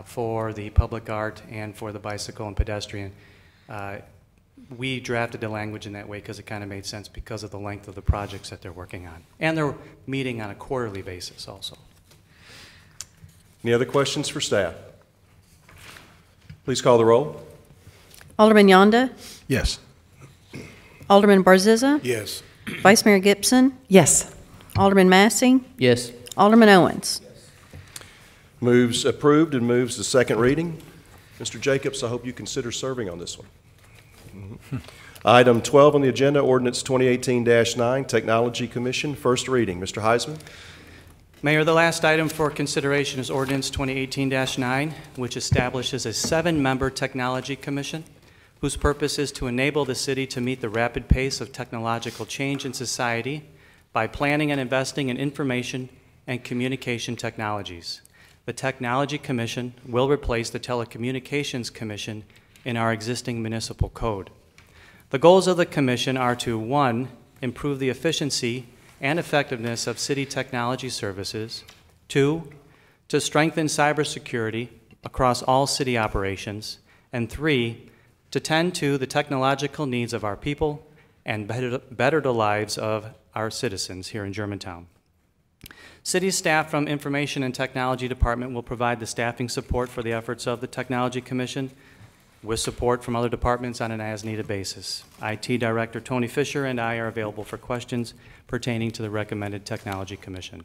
Q: For the public art and for the bicycle and pedestrian, we drafted the language in that way because it kind of made sense because of the length of the projects that they're working on. And they're meeting on a quarterly basis also.
A: Any other questions for staff? Please call the roll.
D: Alderman Yonda,
O: Yes.
D: Alderman Barziza,
O: Yes.
D: Vice Mayor Gibson,
K: Yes.
D: Alderman Massey,
E: Yes.
D: Alderman Owens.
A: Moves approved and moves to second reading. Mr. Jacobs, I hope you consider serving on this one. Item 12 on the agenda, ordinance 2018-9, Technology Commission, first reading. Mr. Heisman.
Q: Mayor, the last item for consideration is ordinance 2018-9, which establishes a 7-member technology commission whose purpose is to enable the city to meet the rapid pace of technological change in society by planning and investing in information and communication technologies. The Technology Commission will replace the Telecommunications Commission in our existing municipal code. The goals of the commission are to, 1, improve the efficiency and effectiveness of city technology services, 2, to strengthen cybersecurity across all city operations, and 3, to tend to the technological needs of our people and better the lives of our citizens here in Germantown. City staff from Information and Technology Department will provide the staffing support for the efforts of the Technology Commission with support from other departments on an as-needed basis. IT Director Tony Fisher and I are available for questions pertaining to the recommended Technology Commission.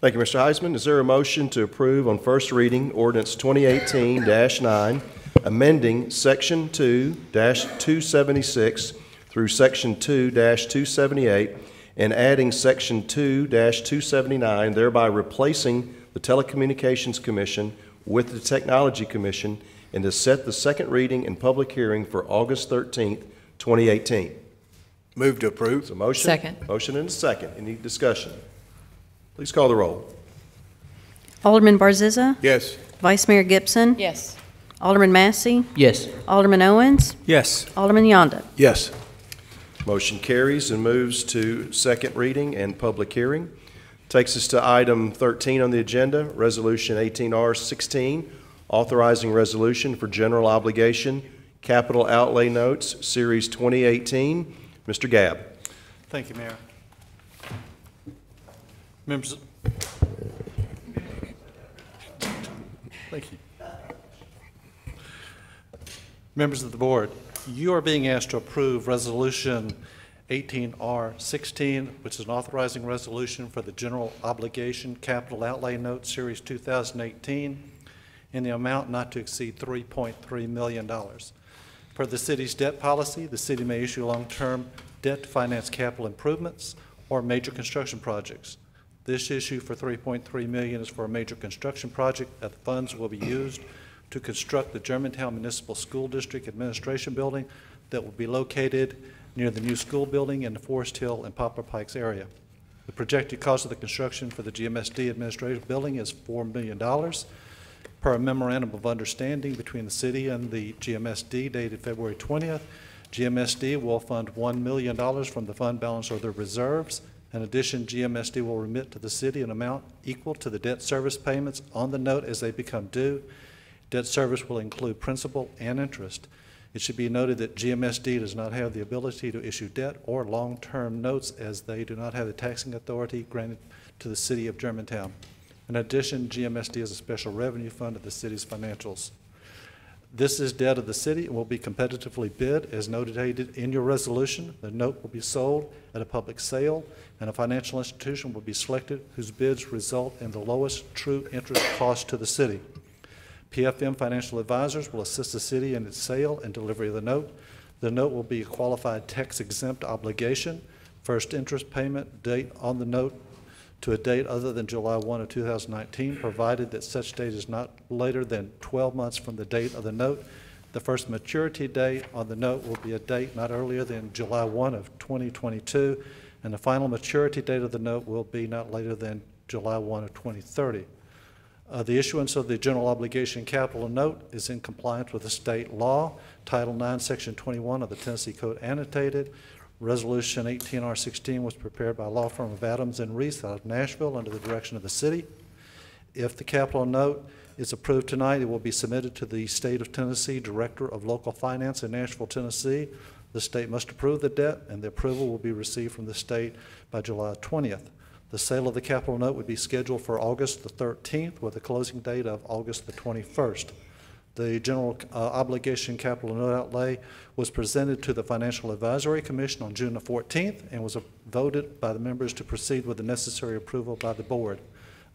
A: Thank you, Mr. Heisman. Is there a motion to approve on first reading ordinance 2018-9, amending Section 2-276 through Section 2-278 and adding Section 2-279, thereby replacing the Telecommunications Commission with the Technology Commission, and to set the second reading and public hearing for August 13th, 2018?
O: Move to approve.
A: So motion.
K: Second.
A: Motion and a second. Any discussion? Please call the roll.
D: Alderman Barzizza?
O: Yes.
D: Vice Mayor Gibson?
K: Yes.
D: Alderman Massey?
E: Yes.
D: Alderman Owens?
O: Yes.
D: Alderman Yonda?
O: Yes.
A: Motion carries and moves to second reading and public hearing. Takes us to item 13 on the agenda, Resolution 18R16, authorizing resolution for general obligation, capital outlay notes, Series 2018. Mr. Gabb.
R: Thank you, Mayor. Members, thank you. Members of the board, you are being asked to approve Resolution 18R16, which is an authorizing resolution for the general obligation capital outlay note series 2018 in the amount not to exceed $3.3 million. Per the city's debt policy, the city may issue long-term debt to finance capital improvements or major construction projects. This issue for $3.3 million is for a major construction project that the funds will be used to construct the Germantown Municipal School District Administration Building that will be located near the new school building in the Forest Hill and Poplar Pikes area. The projected cost of the construction for the GMSD Administrative Building is $4 million. Per a memorandum of understanding between the city and the GMSD dated February 20th, GMSD will fund $1 million from the fund balance of their reserves. In addition, GMSD will remit to the city an amount equal to the debt service payments on the note as they become due. Debt service will include principal and interest. It should be noted that GMSD does not have the ability to issue debt or long-term notes, as they do not have the taxing authority granted to the city of Germantown. In addition, GMSD is a special revenue fund of the city's financials. This is debt of the city and will be competitively bid as noted in your resolution. The note will be sold at a public sale, and a financial institution will be selected whose bids result in the lowest true interest cost to the city. PFM Financial Advisors will assist the city in its sale and delivery of the note. The note will be a qualified tax-exempt obligation. First interest payment date on the note to a date other than July 1 of 2019, provided that such date is not later than 12 months from the date of the note. The first maturity date on the note will be a date not earlier than July 1 of 2022, and the final maturity date of the note will be not later than July 1 of 2030. The issuance of the general obligation capital note is in compliance with the state law, Title 9, Section 21 of the Tennessee Code annotated. Resolution 18R16 was prepared by a law firm of Adams and Reese out of Nashville under the direction of the city. If the capital note is approved tonight, it will be submitted to the State of Tennessee Director of Local Finance in Nashville, Tennessee. The state must approve the debt, and the approval will be received from the state by July 20th. The sale of the capital note would be scheduled for August the 13th with a closing date of August the 21st. The general obligation capital note outlay was presented to the Financial Advisory Commission on June the 14th and was voted by the members to proceed with the necessary approval by the board.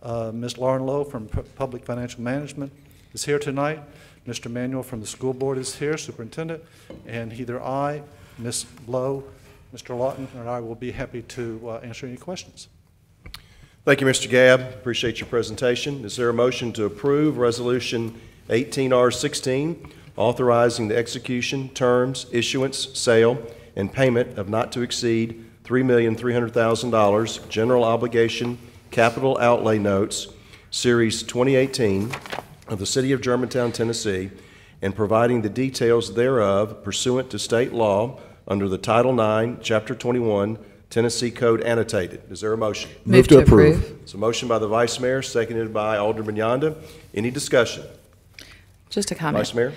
R: Ms. Lauren Lowe from Public Financial Management is here tonight. Mr. Manuel from the school board is here, superintendent, and either I, Ms. Lowe, Mr. Lawton, and I will be happy to answer any questions.
A: Thank you, Mr. Gabb. Appreciate your presentation. Is there a motion to approve Resolution 18R16, authorizing the execution, terms, issuance, sale, and payment of not to exceed $3,300,000 general obligation capital outlay notes, Series 2018 of the City of Germantown, Tennessee, and providing the details thereof pursuant to state law under the Title 9, Chapter 21, Tennessee Code annotated? Is there a motion?
K: Move to approve.
A: It's a motion by the Vice Mayor, seconded by Alderman Yonda. Any discussion?
K: Just a comment.
A: Vice Mayor?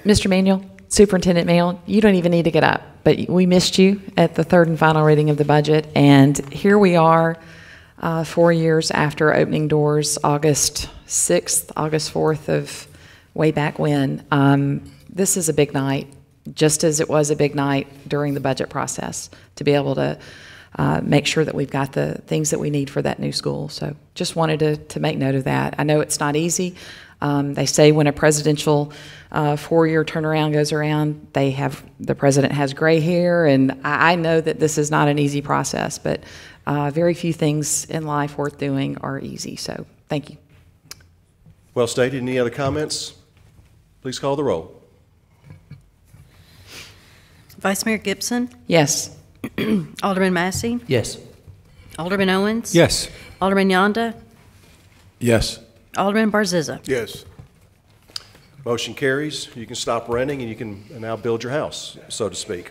K: Mr. Manuel, Superintendent Manuel, you don't even need to get up, but we missed you at the third and final reading of the budget, and here we are 4 years after opening doors, August 6th, August 4th of way back when. This is a big night, just as it was a big night during the budget process, to be able to make sure that we've got the things that we need for that new school. So just wanted to make note of that. I know it's not easy. They say when a presidential 4-year turnaround goes around, the president has gray hair, and I know that this is not an easy process, but very few things in life worth doing are easy. So thank you.
A: Well stated. Any other comments? Please call the roll.
D: Vice Mayor Gibson?
K: Yes.
D: Alderman Massey?
E: Yes.
D: Alderman Owens?
C: Yes.
D: Alderman Yonda?
O: Yes.
D: Alderman Barziza?
O: Yes.
A: Motion carries. You can stop renting and you can now build your house, so to speak.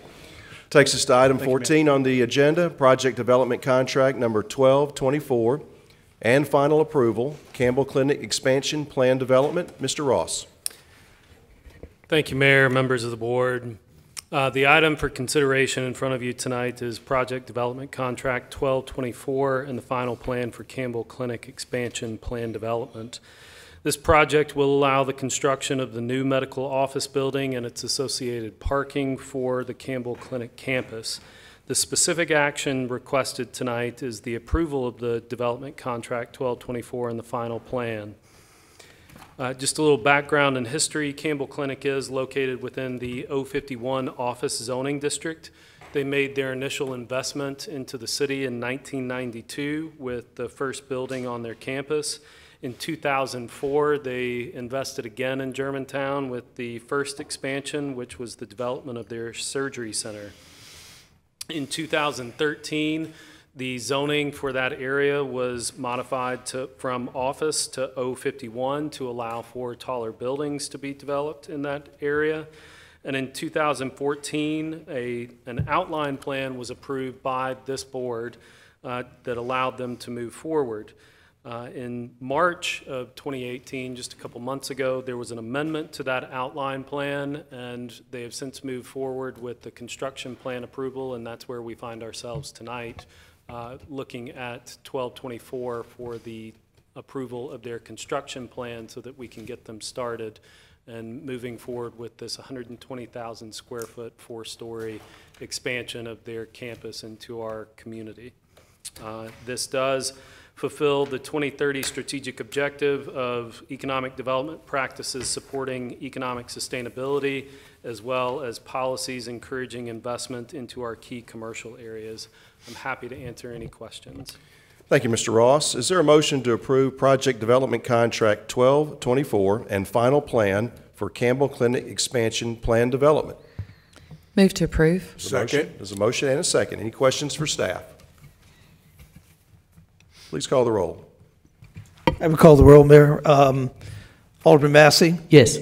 A: Takes us to item 14 on the agenda, project development contract number 1224 and final approval, Campbell Clinic expansion plan development. Mr. Ross.
S: Thank you, Mayor, members of the board. The item for consideration in front of you tonight is project development contract 1224 and the final plan for Campbell Clinic expansion plan development. This project will allow the construction of the new medical office building and its associated parking for the Campbell Clinic campus. The specific action requested tonight is the approval of the development contract 1224 and the final plan. Just a little background and history. Campbell Clinic is located within the 051 office zoning district. They made their initial investment into the city in 1992 with the first building on their campus. In 2004, they invested again in Germantown with the first expansion, which was the development of their surgery center. In 2013, the zoning for that area was modified from office to 051 to allow for taller buildings to be developed in that area. And in 2014, an outline plan was approved by this board that allowed them to move forward. In March of 2018, just a couple months ago, there was an amendment to that outline plan, and they have since moved forward with the construction plan approval, and that's where we find ourselves tonight, looking at 1224 for the approval of their construction plan so that we can get them started and moving forward with this 120,000 square foot, 4-story expansion of their campus into our community. This does fulfill the 2030 strategic objective of economic development practices supporting economic sustainability, as well as policies encouraging investment into our key commercial areas. I'm happy to answer any questions.
A: Thank you, Mr. Ross. Is there a motion to approve project development contract 1224 and final plan for Campbell Clinic expansion plan development?
K: Move to approve.
O: Second.
A: There's a motion and a second. Any questions for staff? Please call the roll.
M: I will call the roll, Mayor. Alderman Massey?
E: Yes.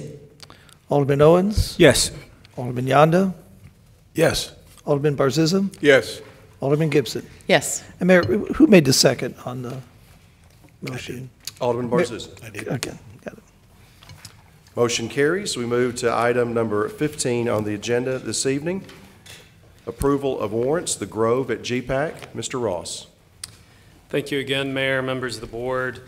M: Alderman Owens?
C: Yes.
M: Alderman Yonda?
O: Yes.
M: Alderman Barziza?
O: Yes.
M: Alderman Gibson?
K: Yes.
M: And Mayor, who made the second on the motion?
A: Alderman Barziza.
O: I did.
M: Okay, got it.
A: Motion carries. We move to item number 15 on the agenda this evening. Approval of warrants, the Grove at GPAC. Mr. Ross.
S: Thank you again, Mayor, members of the board.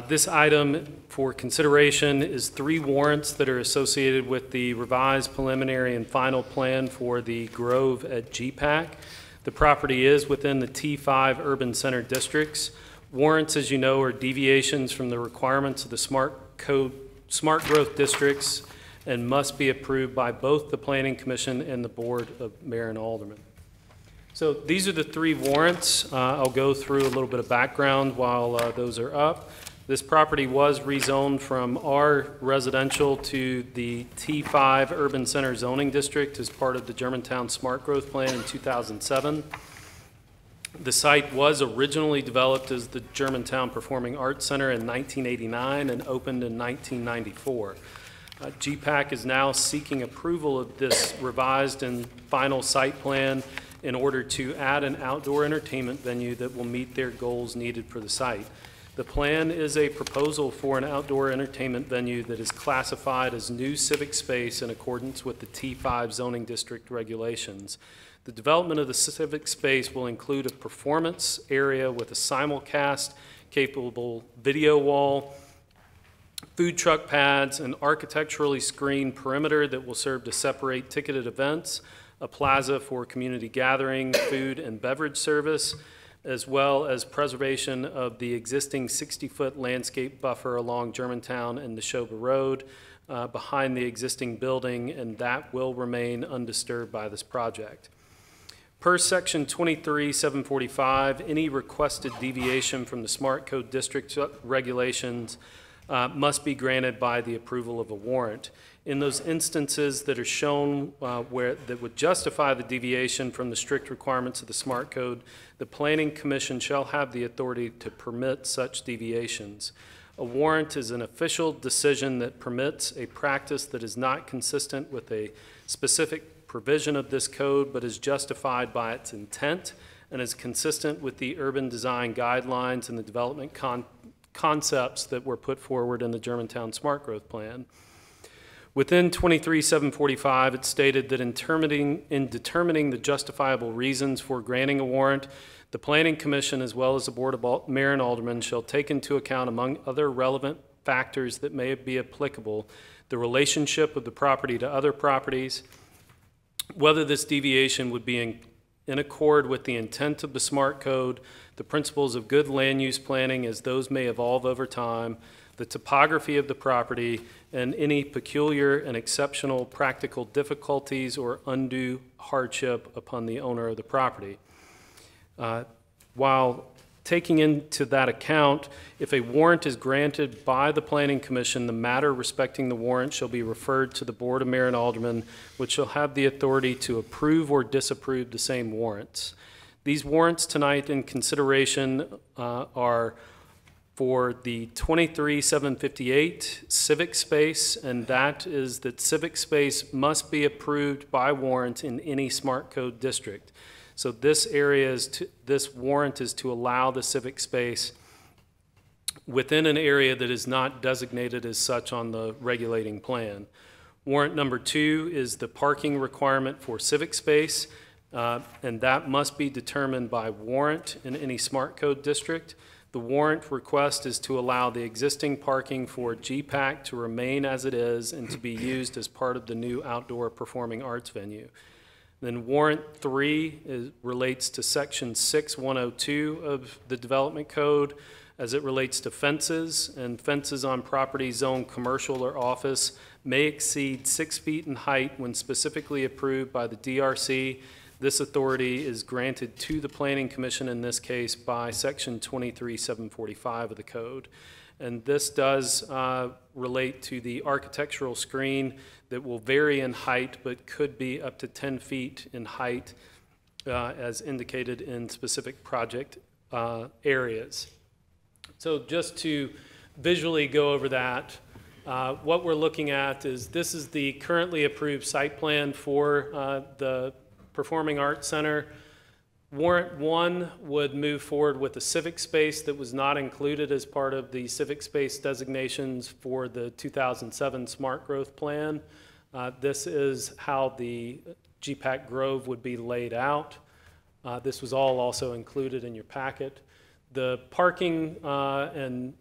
S: This item for consideration is 3 warrants that are associated with the revised preliminary and final plan for the Grove at GPAC. The property is within the T5 urban center districts. Warrants, as you know, are deviations from the requirements of the smart growth districts and must be approved by both the Planning Commission and the Board of Mayor and Aldermen. So these are the 3 warrants. I'll go through a little bit of background while those are up. This property was rezoned from R residential to the T5 Urban Center zoning district as part of the Germantown Smart Growth Plan in 2007. The site was originally developed as the Germantown Performing Arts Center in 1989 and opened in 1994. GPAC is now seeking approval of this revised and final site plan in order to add an outdoor entertainment venue that will meet their goals needed for the site. The plan is a proposal for an outdoor entertainment venue that is classified as new civic space in accordance with the T5 zoning district regulations. The development of the civic space will include a performance area with a simulcast capable video wall, food truck pads, an architecturally screened perimeter that will serve to separate ticketed events, a plaza for community gathering, food and beverage service, as well as preservation of the existing 60-foot landscape buffer along Germantown and Neshoba Road behind the existing building, and that will remain undisturbed by this project. Per Section 23-745, any requested deviation from the Smart Code District regulations must be granted by the approval of a warrant. In those instances that are shown that would justify the deviation from the strict requirements of the Smart Code, the Planning Commission shall have the authority to permit such deviations. A warrant is an official decision that permits a practice that is not consistent with a specific provision of this code, but is justified by its intent and is consistent with the urban design guidelines and the development concepts that were put forward in the Germantown Smart Growth Plan. Within 23-745, it stated that in determining the justifiable reasons for granting a warrant, the Planning Commission, as well as the Board of Mayor and Aldermen, shall take into account, among other relevant factors that may be applicable, the relationship of the property to other properties, whether this deviation would be in accord with the intent of the Smart Code, the principles of good land use planning as those may evolve over time, the topography of the property, and any peculiar and exceptional practical difficulties or undue hardship upon the owner of the property. While taking into that account, if a warrant is granted by the Planning Commission, the matter respecting the warrant shall be referred to the Board of Mayor and Aldermen, which shall have the authority to approve or disapprove the same warrants. These warrants tonight in consideration are for the 23-758 civic space, and that is that civic space must be approved by warrant in any Smart Code district. So this warrant is to allow the civic space within an area that is not designated as such on the regulating plan. Warrant number 2 is the parking requirement for civic space, and that must be determined by warrant in any Smart Code district. The warrant request is to allow the existing parking for GPAC to remain as it is and to be used as part of the new outdoor performing arts venue. Then warrant 3 relates to section 6102 of the Development Code as it relates to fences, and fences on property zoned commercial or office may exceed 6 feet in height when specifically approved by the DRC. This authority is granted to the Planning Commission in this case by section 23-745 of the code. And this does relate to the architectural screen that will vary in height but could be up to 10 feet in height as indicated in specific project areas. So just to visually go over that, what we're looking at is this is the currently approved site plan for the Performing Arts Center. Warrant 1 would move forward with a civic space that was not included as part of the civic space designations for the 2007 Smart Growth Plan. This is how the GPAC Grove would be laid out. This was all also included in your packet. The parking and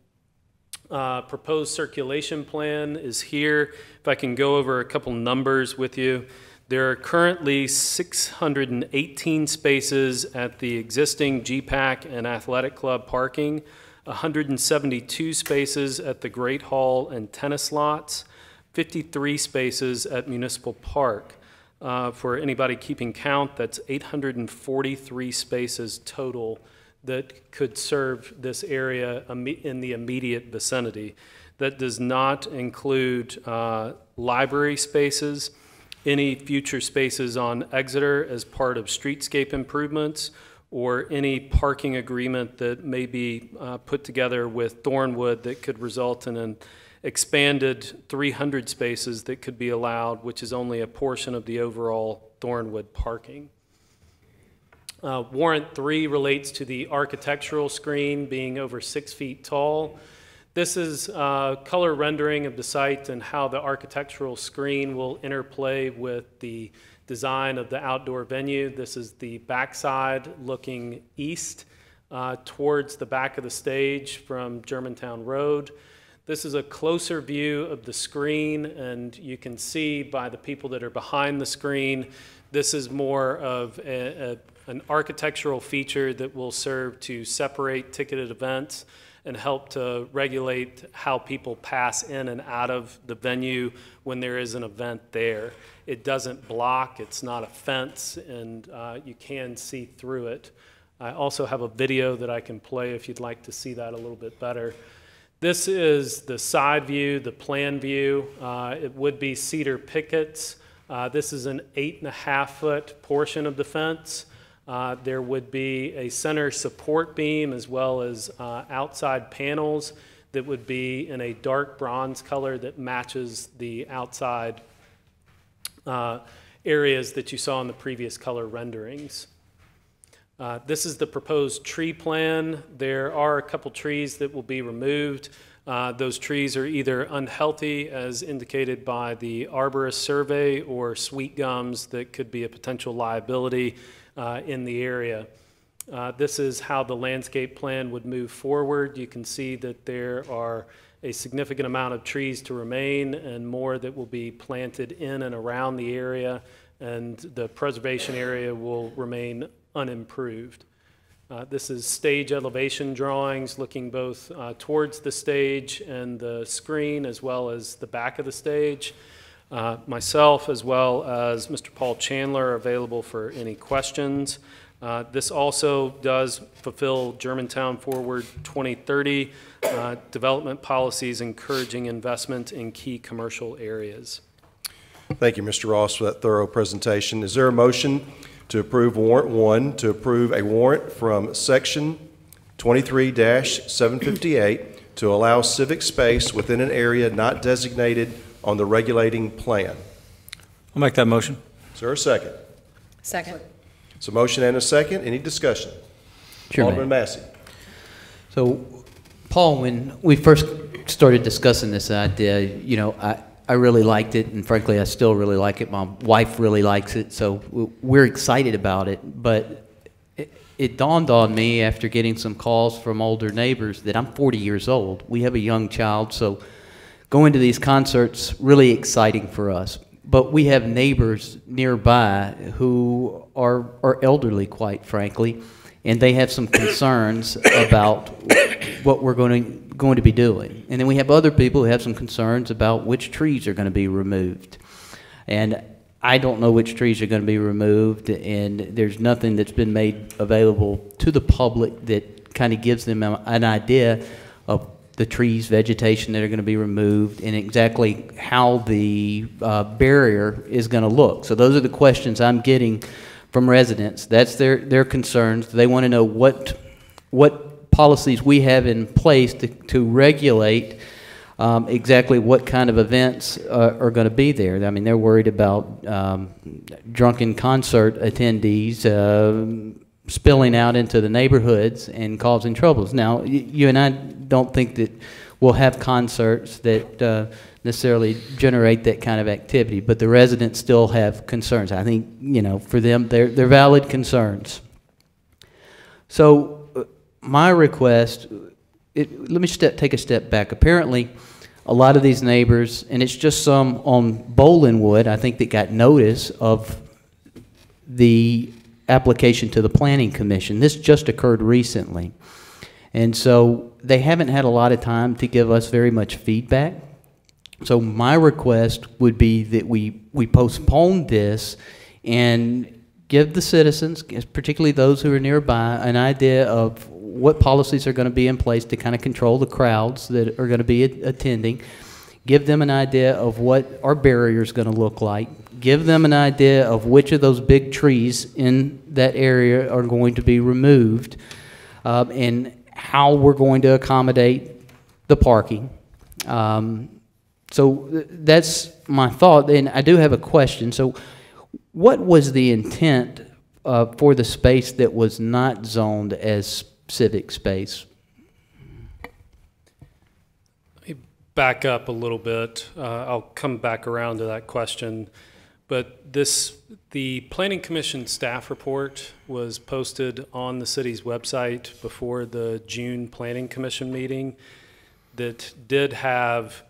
S: proposed circulation plan is here. If I can go over a couple numbers with you. There are currently 618 spaces at the existing GPAC and Athletic Club parking, 172 spaces at the Great Hall and tennis lots, 53 spaces at Municipal Park. For anybody keeping count, that's 843 spaces total that could serve this area in the immediate vicinity. That does not include library spaces, any future spaces on Exeter as part of streetscape improvements, or any parking agreement that may be put together with Thornwood that could result in an expanded 300 spaces that could be allowed, which is only a portion of the overall Thornwood parking. Warrant 3 relates to the architectural screen being over 6 feet tall. This is color rendering of the site and how the architectural screen will interplay with the design of the outdoor venue. This is the backside looking east towards the back of the stage from Germantown Road. This is a closer view of the screen, and you can see by the people that are behind the screen, this is more of an architectural feature that will serve to separate ticketed events and help to regulate how people pass in and out of the venue when there is an event there. It doesn't block, it's not a fence, and you can see through it. I also have a video that I can play if you'd like to see that a little bit better. This is the side view, the plan view. It would be cedar pickets. This is an 8.5-foot portion of the fence. There would be a center support beam as well as outside panels that would be in a dark bronze color that matches the outside areas that you saw in the previous color renderings. This is the proposed tree plan. There are a couple trees that will be removed. Those trees are either unhealthy, as indicated by the arborist survey, or sweet gums that could be a potential liability in the area. This is how the landscape plan would move forward. You can see that there are a significant amount of trees to remain and more that will be planted in and around the area, and the preservation area will remain unimproved. This is stage elevation drawings looking both towards the stage and the screen as well as the back of the stage. Myself as well as Mr. Paul Chandler are available for any questions. This also does fulfill Germantown Forward 2030 development policies encouraging investment in key commercial areas.
A: Thank you, Mr. Ross, for that thorough presentation. Is there a motion to approve Warrant 1 to approve a warrant from Section 23-758 to allow civic space within an area not designated on the regulating plan?
C: I'll make that motion.
A: Is there a second?
K: Second.
A: So motion and a second. Any discussion?
E: Sure,
A: Alderman Massey.
E: So, Paul, when we first started discussing this idea, you know, I really liked it, and frankly, I still really like it. My wife really likes it, so we're excited about it. But it dawned on me after getting some calls from older neighbors that I'm 40 years old. We have a young child, so going to these concerts, really exciting for us. But we have neighbors nearby who are elderly, quite frankly, and they have some concerns about what we're going to be doing. And then we have other people who have some concerns about which trees are going to be removed. And I don't know which trees are going to be removed, and there's nothing that's been made available to the public that kind of gives them an idea of the trees, vegetation that are going to be removed, and exactly how the barrier is going to look. So those are the questions I'm getting from residents. That's their concerns. They want to know what policies we have in place to regulate exactly what kind of events are going to be there. I mean, they're worried about drunken concert attendees spilling out into the neighborhoods and causing troubles. Now, you and I don't think that we'll have concerts that necessarily generate that kind of activity, but the residents still have concerns. I think, you know, for them, they're valid concerns. So my request, let me take a step back. Apparently, a lot of these neighbors, and it's just some on Bolinwood, I think, that got notice of the application to the Planning Commission. This just occurred recently. And so they haven't had a lot of time to give us very much feedback. So my request would be that we postpone this and give the citizens, particularly those who are nearby, an idea of what policies are going to be in place to kind of control the crowds that are going to be attending. Give them an idea of what our barrier is going to look like. Give them an idea of which of those big trees in that area are going to be removed, and how we're going to accommodate the parking. So that's my thought. And I do have a question. So what was the intent for the space that was not zoned as civic space?
S: Let me back up a little bit. I'll come back around to that question. But the Planning Commission staff report was posted on the city's website before the June Planning Commission meeting that did have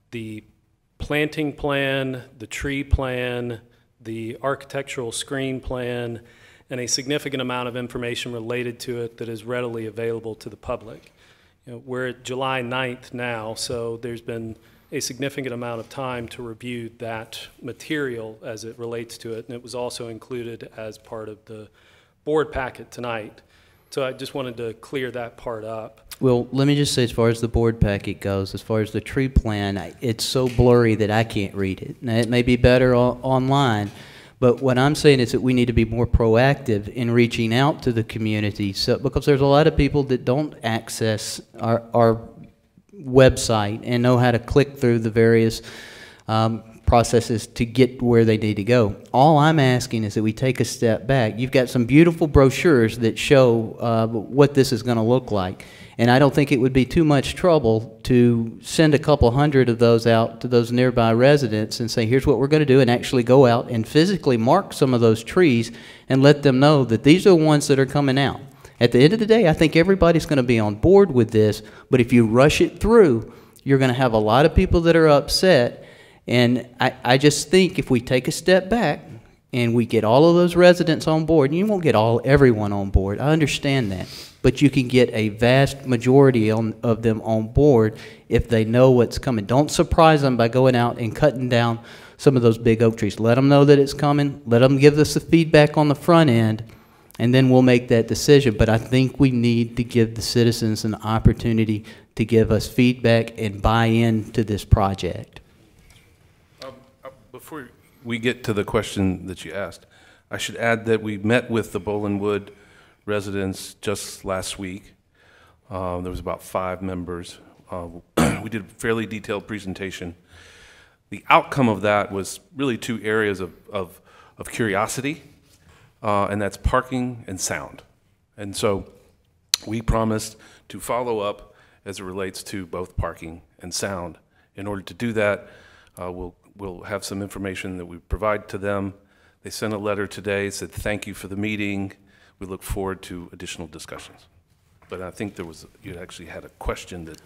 S: the planting plan, the tree plan, the architectural screen plan, and a significant amount of information related to it that is readily available to the public. You know, we're at July 9th now, so there's been a significant amount of time to review that material as it relates to it, and it was also included as part of the board packet tonight. So I just wanted to clear that part up.
E: Well, let me just say, as far as the board packet goes, as far as the tree plan, it's so blurry that I can't read it. Now, it may be better online, but what I'm saying is that we need to be more proactive in reaching out to the community, because there's a lot of people that don't access our website and know how to click through the various processes to get where they need to go. All I'm asking is that we take a step back. You've got some beautiful brochures that show what this is going to look like, and I don't think it would be too much trouble to send a couple hundred of those out to those nearby residents and say, here's what we're going to do, and actually go out and physically mark some of those trees and let them know that these are the ones that are coming out. At the end of the day, I think everybody's going to be on board with this, but if you rush it through, you're going to have a lot of people that are upset, and I just think if we take a step back and we get all of those residents on board, and you won't get everyone on board, I understand that, but you can get a vast majority of them on board if they know what's coming. Don't surprise them by going out and cutting down some of those big oak trees. Let them know that it's coming. Let them give us the feedback on the front end, and then we'll make that decision. But I think we need to give the citizens an opportunity to give us feedback and buy into this project.
T: Before we get to the question that you asked, I should add that we met with the Bolinwood residents just last week. There was about 5 members. We did a fairly detailed presentation. The outcome of that was really 2 areas of curiosity. And that's parking and sound. And so we promised to follow up as it relates to both parking and sound. In order to do that, we'll have some information that we provide to them. They sent a letter today, said thank you for the meeting. We look forward to additional discussions. But I think you actually had a question that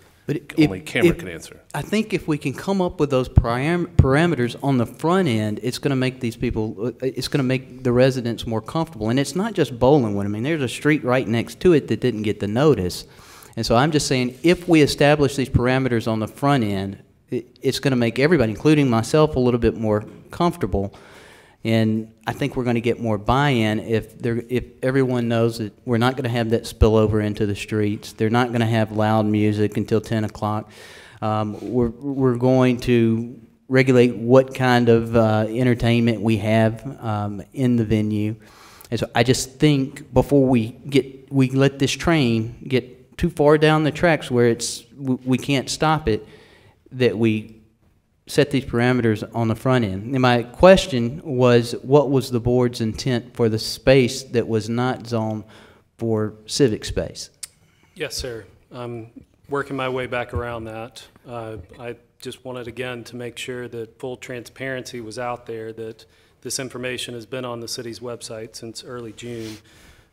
T: only Cameron can answer. I
E: think if we can come up with those parameters on the front end, it's going to make these people, it's going to make the residents more comfortable. And it's not just Bolinwood. I mean, there's a street right next to it that didn't get the notice. And so I'm just saying, if we establish these parameters on the front end, it's going to make everybody, including myself, a little bit more comfortable. And I think we're going to get more buy-in if everyone knows that we're not going to have that spill over into the streets. They're not going to have loud music until 10 o'clock. We're going to regulate what kind of entertainment we have in the venue. And so I just think before we let this train get too far down the tracks where we can't stop it, that we set these parameters on the front end. And my question was, what was the board's intent for the space that was not zoned for civic space?
S: Yes, sir. I'm working my way back around that. I just wanted, again, to make sure that full transparency was out there, that this information has been on the city's website since early June.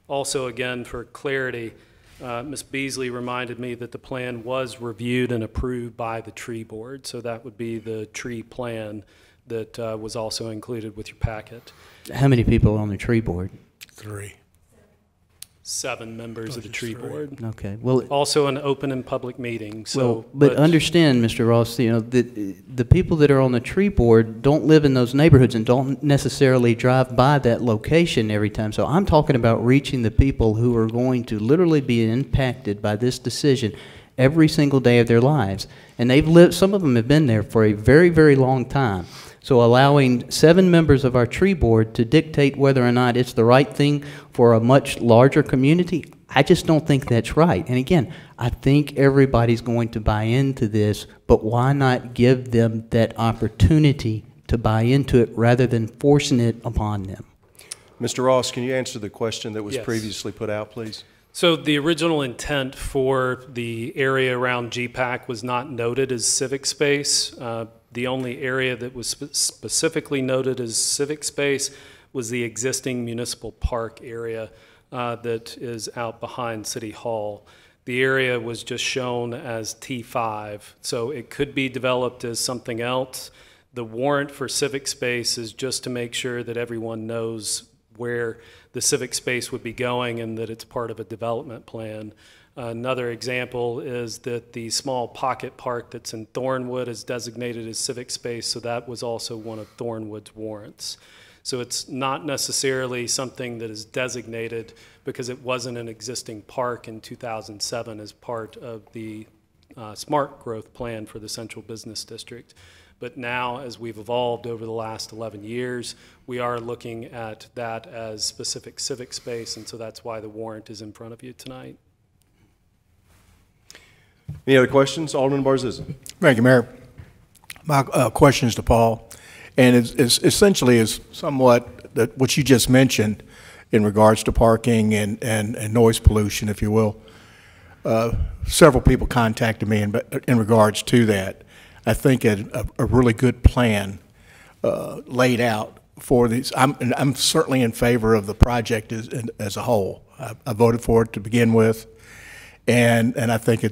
S: Also, again, for clarity, Ms. Beasley reminded me that the plan was reviewed and approved by the tree board, so that would be the tree plan that was also included with your packet.
E: How many people are on the tree board?
O: 3.
S: 7 members of the tree board.
E: Okay. Well,
S: also an open and public meeting. So,
E: well, but understand, Mr. Ross, you know, the people that are on the tree board don't live in those neighborhoods and don't necessarily drive by that location every time. So I'm talking about reaching the people who are going to literally be impacted by this decision every single day of their lives. And they've lived, some of them have been there for a very, very long time. So allowing 7 members of our tree board to dictate whether or not it's the right thing for a much larger community, I just don't think that's right. And again, I think everybody's going to buy into this, but why not give them that opportunity to buy into it rather than forcing it upon them?
A: Mr. Ross, can you answer the question that was
S: Yes.
A: previously put out, please?
S: So the original intent for the area around GPAC was not noted as civic space. The only area that was specifically noted as civic space was the existing municipal park area that is out behind City Hall. The area was just shown as T5, so it could be developed as something else. The warrant for civic space is just to make sure that everyone knows where the civic space would be going and that it's part of a development plan. Another example is that the small pocket park that's in Thornwood is designated as civic space, so that was also one of Thornwood's warrants. So it's not necessarily something that is designated because it wasn't an existing park in 2007 as part of the smart growth plan for the Central Business District. But now, as we've evolved over the last 11 years, we are looking at that as specific civic space, and so that's why the warrant is in front of you tonight.
A: Any other questions? Alderman Barzizza.
O: Thank you, Mayor. My question is to Paul, and it's essentially is somewhat that what you just mentioned in regards to parking and noise pollution, if you will. Several people contacted me in regards to that. I think a really good plan laid out for these. I'm certainly in favor of the project as a whole. I voted for it to begin with, and I think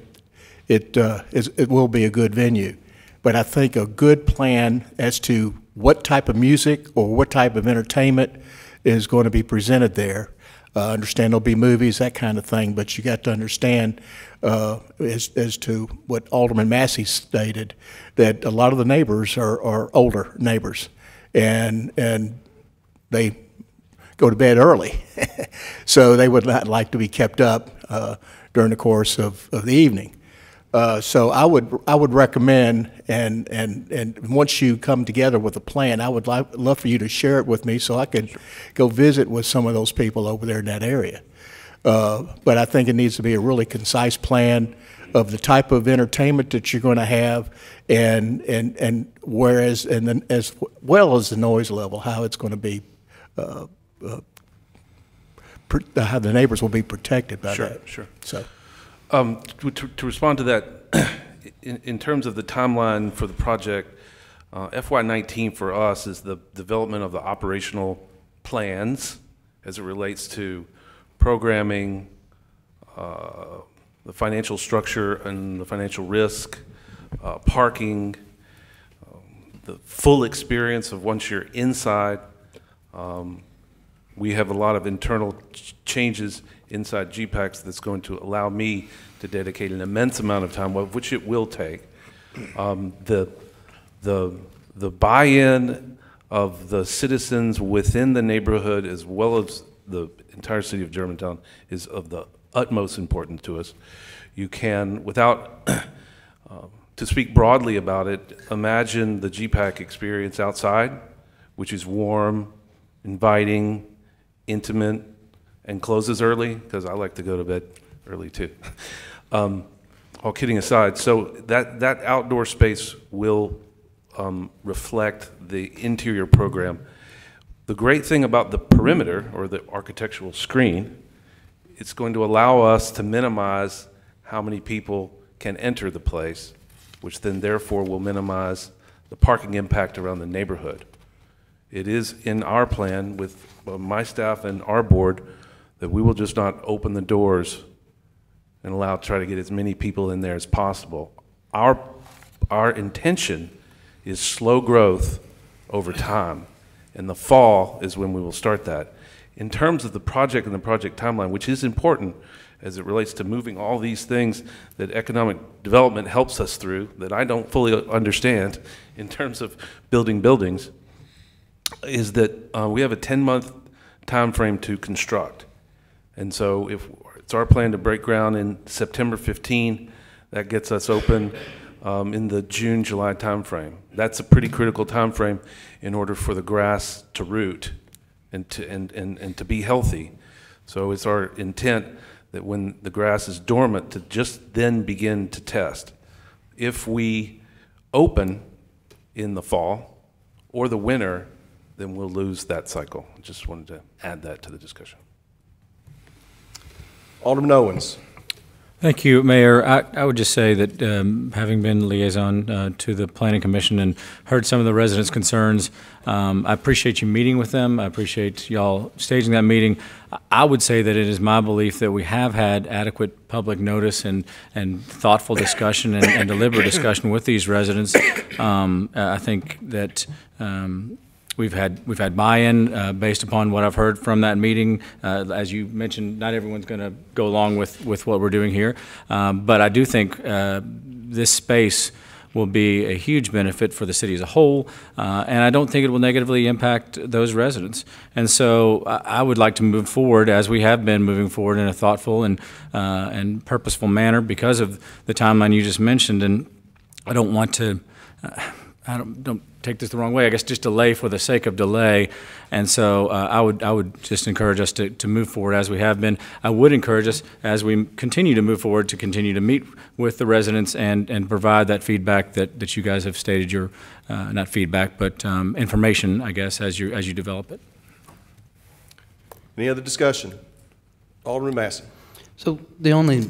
O: it will be a good venue. But I think a good plan as to what type of music or what type of entertainment is going to be presented there. Understand there'll be movies, that kind of thing, but you got to understand as to what Alderman Massey stated, that a lot of the neighbors are older neighbors, and they go to bed early, so they would not like to be kept up during the course of the evening. So I would recommend, and once you come together with a plan, I would love for you to share it with me so I could go visit with some of those people over there in that area. But I think it needs to be a really concise plan of the type of entertainment that you're going to have, and then as well as the noise level, how it's going to be, how the neighbors will be protected by that.
T: Sure.
O: So.
T: To respond to that, in terms of the timeline for the project, FY19 for us is the development of the operational plans as it relates to programming, the financial structure and the financial risk, parking, the full experience of once you're inside. We have a lot of internal changes inside GPACs that's going to allow me to dedicate an immense amount of time, which it will take. The buy-in of the citizens within the neighborhood, as well as the entire city of Germantown, is of the utmost importance to us. You can, without, to speak broadly about it, imagine the GPAC experience outside, which is warm, inviting, intimate, and closes early, because I like to go to bed early too. All kidding aside, so that outdoor space will reflect the interior program. The great thing about the perimeter, or the architectural screen, it's going to allow us to minimize how many people can enter the place, which then therefore will minimize the parking impact around the neighborhood. It is in our plan with my staff and our board that we will just not open the doors and try to get as many people in there as possible. Our intention is slow growth over time, and the fall is when we will start that. In terms of the project and the project timeline, which is important as it relates to moving all these things that economic development helps us through, that I don't fully understand in terms of building buildings, is that we have a 10-month time frame to construct. And so if it's our plan to break ground in September 15, that gets us open in the June, July time frame. That's a pretty critical time frame in order for the grass to root and to be healthy. So it's our intent that when the grass is dormant to just then begin to test. If we open in the fall or the winter, then we'll lose that cycle. Just wanted to add that to the discussion.
A: Alderman Owens.
C: Thank you, Mayor. I would just say that having been liaison to the Planning Commission and heard some of the residents' concerns, I appreciate you meeting with them. I appreciate y'all staging that meeting. I would say that it is my belief that we have had adequate public notice and thoughtful discussion and deliberate discussion with these residents. I think that we've had buy-in based upon what I've heard from that meeting. As you mentioned, not everyone's going to go along with what we're doing here, but I do think this space will be a huge benefit for the city as a whole, and I don't think it will negatively impact those residents. And so I would like to move forward, as we have been moving forward, in a thoughtful and purposeful manner because of the timeline you just mentioned. And I don't want to, don't take this the wrong way, I guess just delay for the sake of delay. And so I would just encourage us to move forward as we have been. I would encourage us, as we continue to move forward, to continue to meet with the residents and provide that feedback that you guys have stated your, not feedback, but information, I guess, as you develop it.
A: Any other discussion? Alderman Massey.
E: So the only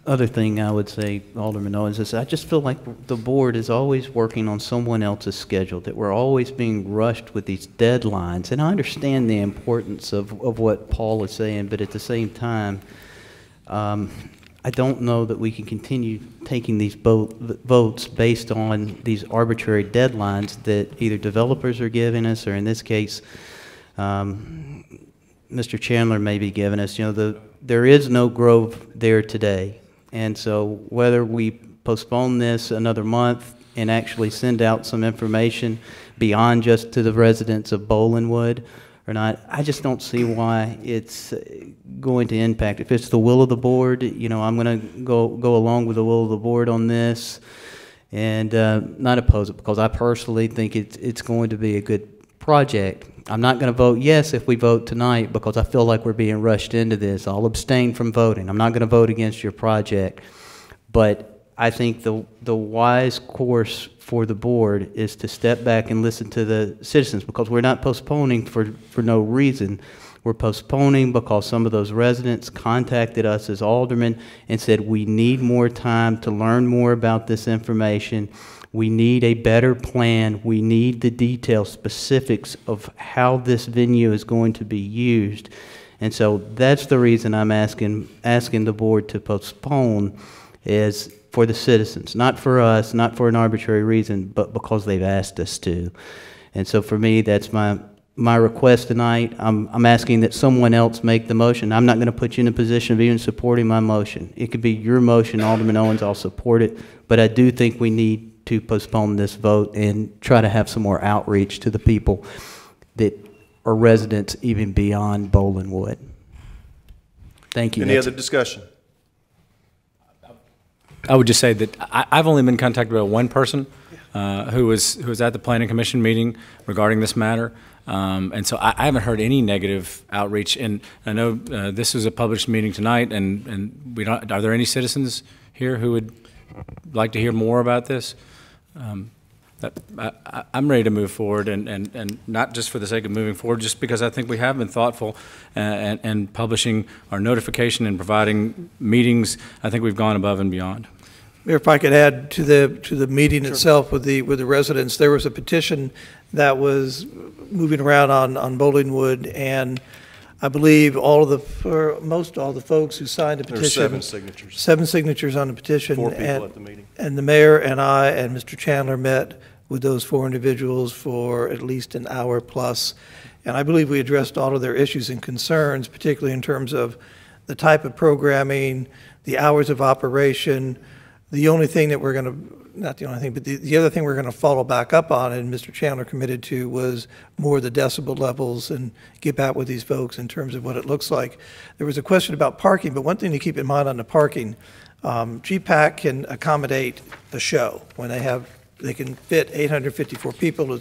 E: other thing I would say, Alderman Owens, is I just feel like the board is always working on someone else's schedule, that we're always being rushed with these deadlines. And I understand the importance of what Paul is saying, but at the same time, I don't know that we can continue taking these votes based on these arbitrary deadlines that either developers are giving us, or in this case, Mr. Chandler may be giving us. You know, there is no grove there today. And so whether we postpone this another month and actually send out some information beyond just to the residents of Bolinwood or not, I just don't see why it's going to impact. If it's the will of the board, you know, I'm going to go along with the will of the board on this and not oppose it, because I personally think it's going to be a good project. I'm not going to vote yes if we vote tonight, because I feel like we're being rushed into this. I'll abstain from voting. I'm not going to vote against your project. But I think the wise course for the board is to step back and listen to the citizens, because we're not postponing for no reason. We're postponing because some of those residents contacted us as aldermen and said, we need more time to learn more about this information. We need a better plan. We need the detailed specifics of how this venue is going to be used. And so that's the reason I'm asking the board to postpone, is for the citizens, not for us, not for an arbitrary reason, but because they've asked us to. And so for me, that's my request tonight. I'm asking that someone else make the motion. I'm not going to put you in a position of even supporting my motion. It could be your motion, Alderman Owens, I'll support it. But I do think we need to postpone this vote and try to have some more outreach to the people that are residents even beyond Bolinwood. Thank you.
A: Any other discussion?
C: I would just say that I've only been contacted by one person who was at the Planning Commission meeting regarding this matter. And so I haven't heard any negative outreach. And I know this is a published meeting tonight, and we don't. Are there any citizens here who would like to hear more about this? I'm ready to move forward, and not just for the sake of moving forward, just because I think we have been thoughtful and publishing our notification and providing meetings. I think we've gone above and beyond.
M: Mayor, if I could add to the meeting itself with the residents, there was a petition that was moving around on Bolinwood, and I believe most all the folks who signed the petition.
A: There were 7 signatures.
M: 7 signatures on the petition.
A: 4 people at the meeting.
M: And the mayor and I and Mr. Chandler met with those 4 individuals for at least an hour plus. And I believe we addressed all of their issues and concerns, particularly in terms of the type of programming, the hours of operation. The only thing that we're going to, not the only thing, but the other thing we're going to follow back up on, and Mr. Chandler committed to, was more of the decibel levels and get back with these folks in terms of what it looks like. There was a question about parking, but one thing to keep in mind on the parking, GPAC can accommodate a show when they can fit 854 people.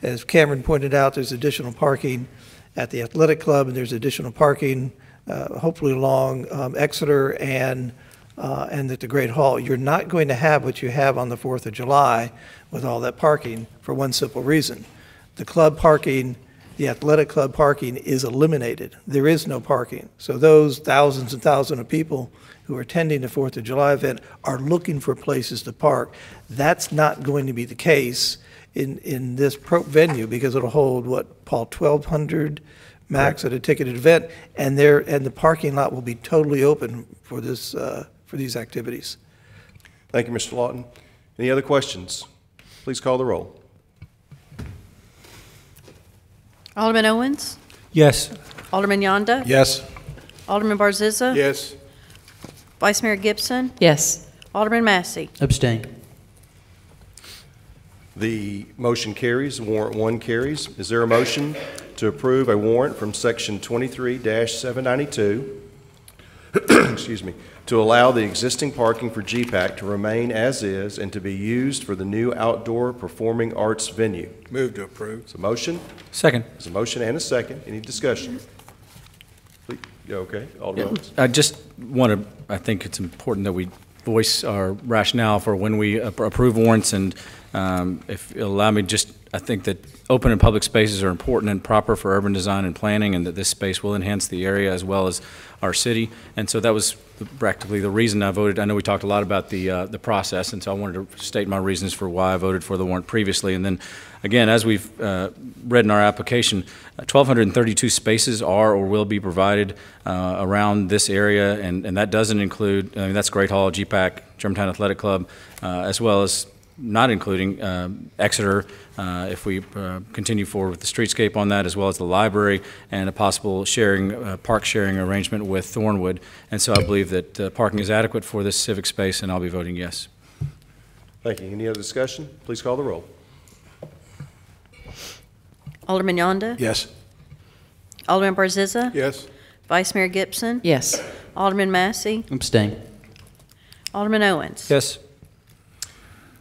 M: As Cameron pointed out, there's additional parking at the athletic club, and there's additional parking hopefully along Exeter and at the Great Hall. You're not going to have what you have on the 4th of July with all that parking for one simple reason. the club parking, the athletic club parking is eliminated. There is no parking. So those thousands and thousands of people who are attending the 4th of July event are looking for places to park. That's not going to be the case in this venue, because it'll hold, what, Paul, 1,200 max at a ticketed event, and the parking lot will be totally open for this for these activities.
A: Thank you, Mr. Lawton. Any other questions? Please call the roll.
D: Alderman Owens?
C: Yes.
D: Alderman Yonda?
O: Yes.
D: Alderman Barzizza?
O: Yes.
D: Vice Mayor Gibson?
K: Yes.
D: Alderman Massey?
E: Abstain.
A: The motion carries. Warrant 1 carries. Is there a motion to approve a warrant from Section 23-792, excuse me, to allow the existing parking for GPAC to remain as is and to be used for the new outdoor performing arts venue?
O: Move to approve.
A: It's a motion.
C: Second.
A: There's a motion and a second. Any discussion? Please. Yeah, okay. Alderman Owens.
C: I just want to, I think it's important that we voice our rationale for when we approve warrants, and if you'll allow me, just I think that open and public spaces are important and proper for urban design and planning, and that this space will enhance the area as well as our city. And so that was practically the reason I voted. I know we talked a lot about the process, and so I wanted to state my reasons for why I voted for the warrant previously. And then, again, as we've read in our application, 1,232 spaces are or will be provided around this area, and that doesn't include, I mean, that's Great Hall, GPAC, Germantown Athletic Club, as well as not including Exeter, if we continue forward with the streetscape on that, as well as the library and a possible sharing, park sharing arrangement with Thornwood. And so I believe that parking is adequate for this civic space, and I'll be voting yes.
A: Thank you. Any other discussion? Please call the roll.
D: Alderman Yonda?
O: Yes.
D: Alderman Barzizza?
O: Yes.
D: Vice Mayor Gibson?
K: Yes.
D: Alderman Massey?
E: Abstain.
D: Alderman Owens?
C: Yes.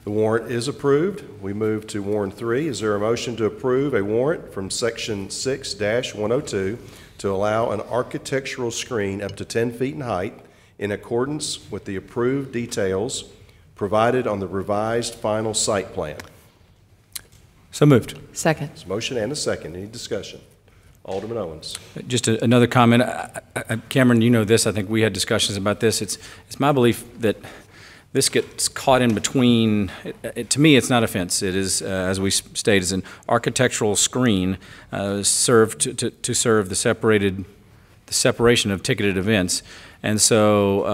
A: The warrant is approved. We move to warrant 3. Is there a motion to approve a warrant from Section 6-102 to allow an architectural screen up to 10 feet in height in accordance with the approved details provided on the revised final site plan?
C: So moved.
K: Second.
A: There's a motion and a second. Any discussion? Alderman Owens.
C: Just another comment. Cameron, you know this. I think we had discussions about this. It's my belief that this gets caught in between. To me, it's not a fence. It is, as we state, is an architectural screen served to serve the separation of ticketed events. And so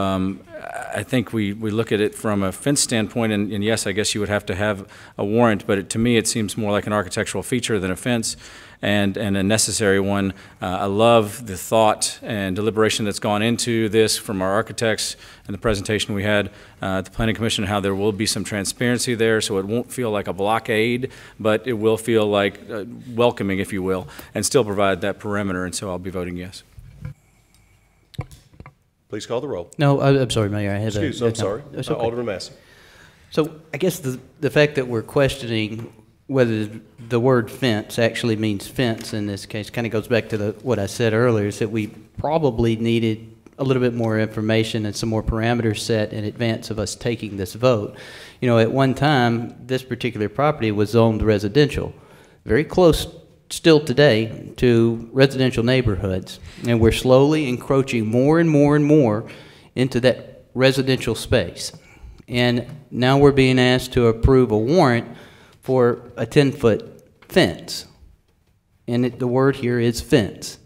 C: I think we look at it from a fence standpoint, and yes, I guess you would have to have a warrant, but to me it seems more like an architectural feature than a fence, and a necessary one. I love the thought and deliberation that's gone into this from our architects and the presentation we had at the Planning Commission, how there will be some transparency there, so it won't feel like a blockade, but it will feel like welcoming, if you will, and still provide that perimeter, and so I'll be voting yes.
A: Please call the roll.
E: No, I'm sorry, Mayor. I had
A: I'm sorry.
E: It's okay.
A: Alderman Massey.
E: So I guess the fact that we're questioning whether the word fence actually means fence in this case kind of goes back to what I said earlier, is that we probably needed a little bit more information and some more parameters set in advance of us taking this vote. You know, at one time, this particular property was zoned residential, very close still today to residential neighborhoods, and we're slowly encroaching more and more and more into that residential space. And now we're being asked to approve a warrant for a 10-foot fence, and the word here is fence.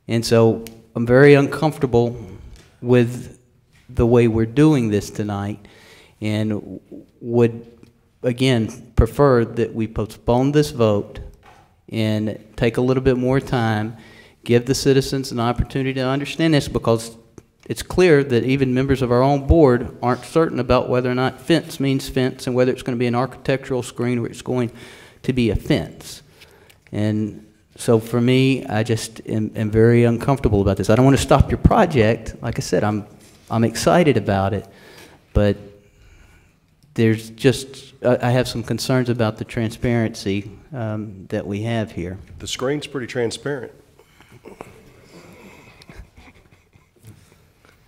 E: And so I'm very uncomfortable with the way we're doing this tonight, and would again prefer that we postpone this vote and take a little bit more time, give the citizens an opportunity to understand this, because it's clear that even members of our own board aren't certain about whether or not fence means fence and whether it's going to be an architectural screen or it's going to be a fence. And so for me, I just am very uncomfortable about this. I don't want to stop your project. Like I said, I'm excited about it, but there's just, I have some concerns about the transparency that we have here.
A: The screen's pretty transparent.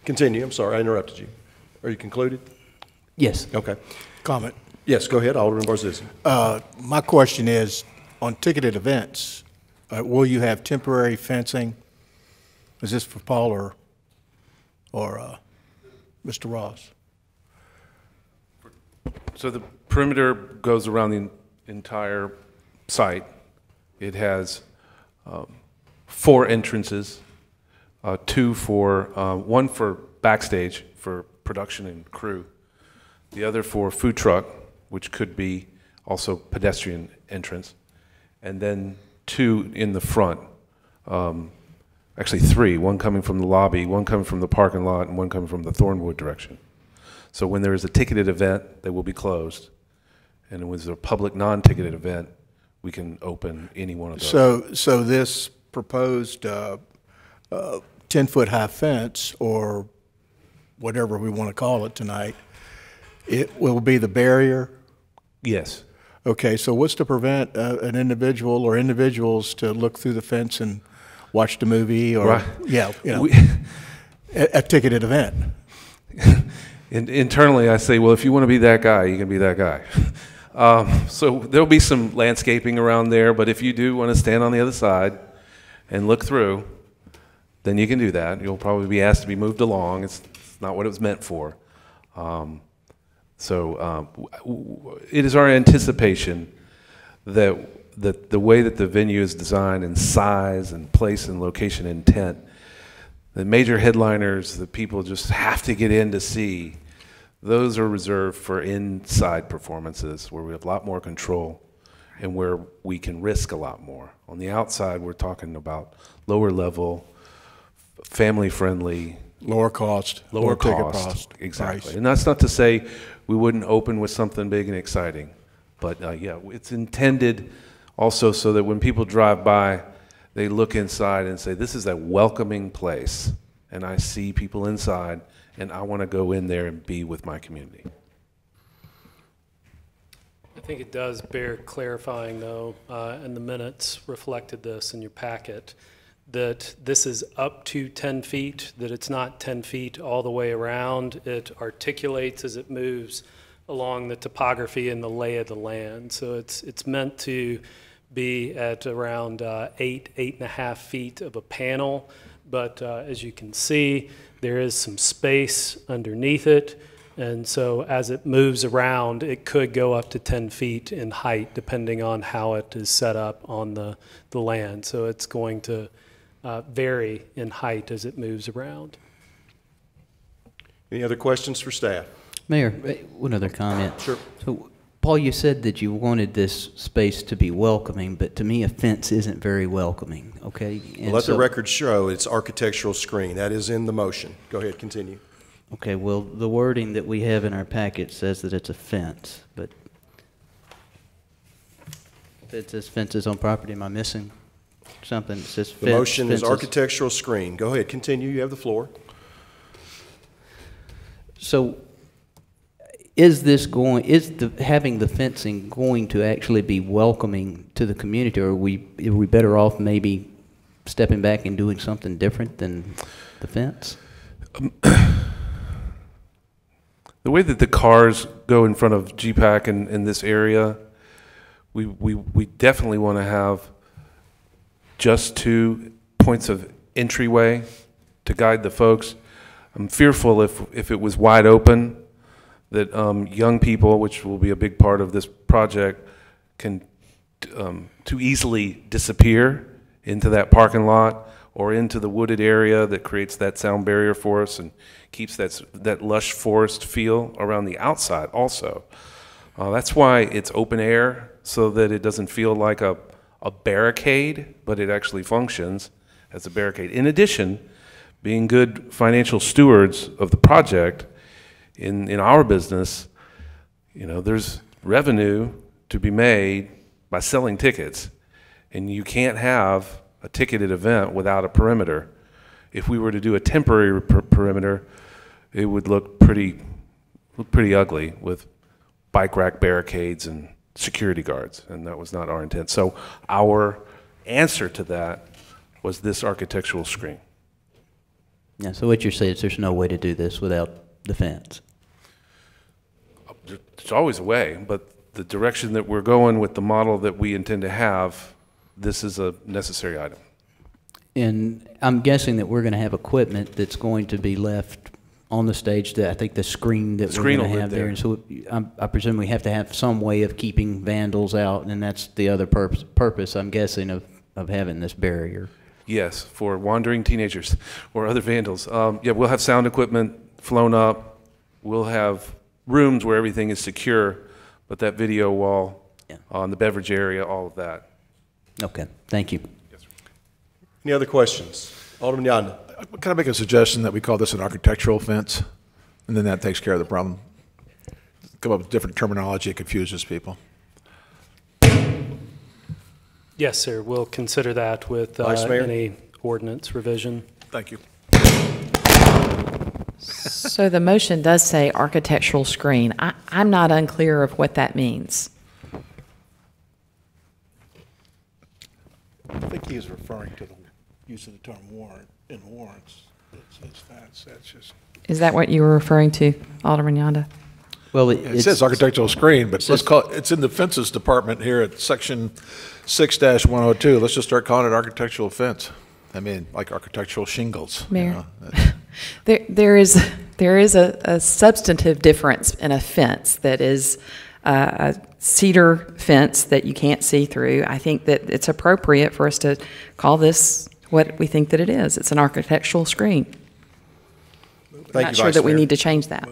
A: Continue. I'm sorry, I interrupted you. Are you concluded?
E: Yes.
A: Okay.
O: Comment.
A: Yes, go ahead, Alderman Barzizza.
O: My question is, on ticketed events, will you have temporary fencing? Is this for Paul or Mr. Ross?
T: So the perimeter goes around the entire site. It has 4 entrances, one for backstage for production and crew, the other for food truck, which could be also pedestrian entrance, and then 2 in the front. Actually 3, one coming from the lobby, one coming from the parking lot, and one coming from the Thornwood direction. So when there is a ticketed event, they will be closed. And when there's a public non-ticketed event, we can open any one of those.
O: So this proposed 10-foot high fence, or whatever we want to call it tonight, it will be the barrier?
T: Yes.
O: Okay, so what's to prevent an individual or individuals to look through the fence and watch the movie, or
T: right.
O: Yeah, you know, a ticketed event?
T: Internally, I say, well, if you want to be that guy, you can be that guy. So there'll be some landscaping around there, but if you do want to stand on the other side and look through, then you can do that. You'll probably be asked to be moved along. It's not what it was meant for. It is our anticipation that the way that the venue is designed in size and place and location intent, the major headliners that people just have to get in to see, those are reserved for inside performances where we have a lot more control and where we can risk a lot more. On the outside, we're talking about lower level, family friendly,
O: lower cost,
T: lower
O: ticket
T: cost, exactly.
O: price.
T: And that's not to say we wouldn't open with something big and exciting, but yeah, it's intended also so that when people drive by, they look inside and say, this is a welcoming place, and I see people inside, and I want to go in there and be with my community.
S: I think it does bear clarifying, though, and the minutes reflected this in your packet, that this is up to 10 feet, that it's not 10 feet all the way around. It articulates as it moves along the topography and the lay of the land. So it's meant to be at around 8.5 feet of a panel, but as you can see, there is some space underneath it, and so as it moves around, it could go up to 10 feet in height, depending on how it is set up on the land. So it's going to vary in height as it moves around.
A: Any other questions for staff?
E: Mayor, one other comment.
A: Sure.
E: So, Paul, you said that you wanted this space to be welcoming, but to me, a fence isn't very welcoming, okay?
A: Well, let the record show it's architectural screen. That is in the motion. Go ahead, continue.
E: Okay, well, the wording that we have in our packet says that it's a fence, but if it says fences on property, am I missing something? It says
A: The motion is architectural screen. Go ahead, continue. You have the floor.
E: So, is this having the fencing going to actually be welcoming to the community, or are we better off maybe stepping back and doing something different than the fence?
T: The way that the cars go in front of GPAC in this area, we definitely want to have just 2 points of entryway to guide the folks. I'm fearful if it was wide open, that young people, which will be a big part of this project, can too easily disappear into that parking lot or into the wooded area that creates that sound barrier for us and keeps that lush forest feel around the outside also. That's why it's open air, so that it doesn't feel like a barricade, but it actually functions as a barricade. In addition, being good financial stewards of the project, in our business, you know, there's revenue to be made by selling tickets, and you can't have a ticketed event without a perimeter. If we were to do a temporary perimeter, it would look pretty ugly with bike rack barricades and security guards, and that was not our intent. So our answer to that was this architectural screen.
E: Yeah, so what you're saying is there's no way to do this without the fence.
T: There's always a way, but the direction that we're going with the model that we intend to have, this is a necessary item.
E: And I'm guessing that we're going to have equipment that's going to be left on the stage, that I think the screen that we're going to have there. And so I presume we have to have some way of keeping vandals out, and that's the other purpose, I'm guessing, of having this barrier.
T: Yes, for wandering teenagers or other vandals. Yeah, we'll have sound equipment flown up. We'll have rooms where everything is secure, but that video wall on the beverage area, all of that.
E: Okay, thank you.
T: Yes, sir.
A: Any other questions? Alderman Yonda.
O: Can I make a suggestion that we call this an architectural fence, and then that takes care of the problem? Come up with different terminology, it confuses people.
S: Yes, sir. We'll consider that with any ordinance revision.
O: Thank you.
K: So the motion does say architectural screen. I'm not unclear of what that means.
O: I think he is referring to the use of the term warrant in warrants. It's fence. That's just.
K: Is that what you were referring to, Alderman Yonda?
O: Well, it says architectural screen, but let's call it, it's in the fences department here at section 6-102. Let's just start calling it architectural fence. I mean, like architectural shingles.
K: Mayor, there is a substantive difference in a fence that is a cedar fence that you can't see through. I think that it's appropriate for us to call this what we think that it is. It's an architectural screen. I'm not sure that we need to change that.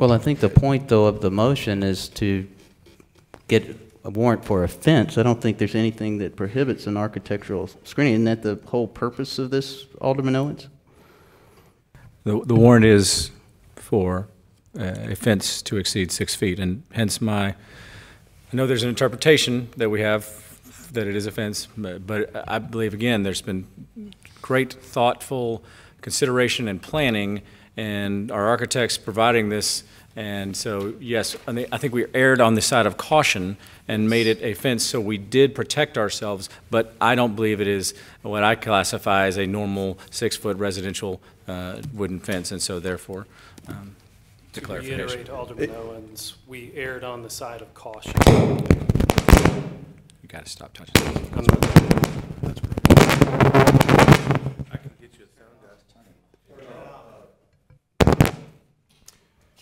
E: Well, I think the point, though, of the motion is to get a warrant for a fence. I don't think there's anything that prohibits an architectural screening. Isn't that the whole purpose of this, Alderman Owens?
C: The warrant is for a fence to exceed 6 feet, and hence I know there's an interpretation that we have that it is a fence, but I believe, again, there's been great thoughtful consideration and planning, and our architects providing this. And so, yes, I think we erred on the side of caution and made it a fence, so we did protect ourselves, but I don't believe it is what I classify as a normal 6-foot residential wooden fence, and so therefore,
S: to reiterate Alderman Owens, we erred on the side of caution.
C: You got to stop touching this.
T: I can get you a sound guy.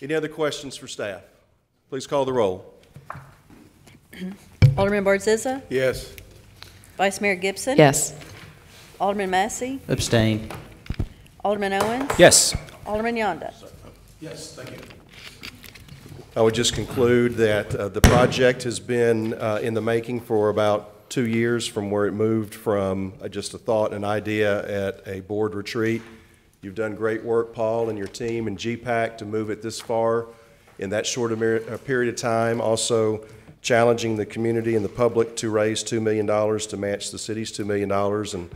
A: Any other questions for staff? Please call the roll.
D: Alderman Barzizza?
A: Yes.
D: Vice Mayor Gibson?
K: Yes.
D: Alderman Massey?
E: Abstain.
D: Alderman Owens?
C: Yes.
D: Alderman Yonda?
O: Yes, thank you.
A: I would just conclude that the project has been in the making for about 2 years from where it moved from just a thought, an idea at a board retreat. You've done great work, Paul, and your team and GPAC to move it this far in that short a period of time. Also challenging the community and the public to raise $2 million to match the city's $2 million. And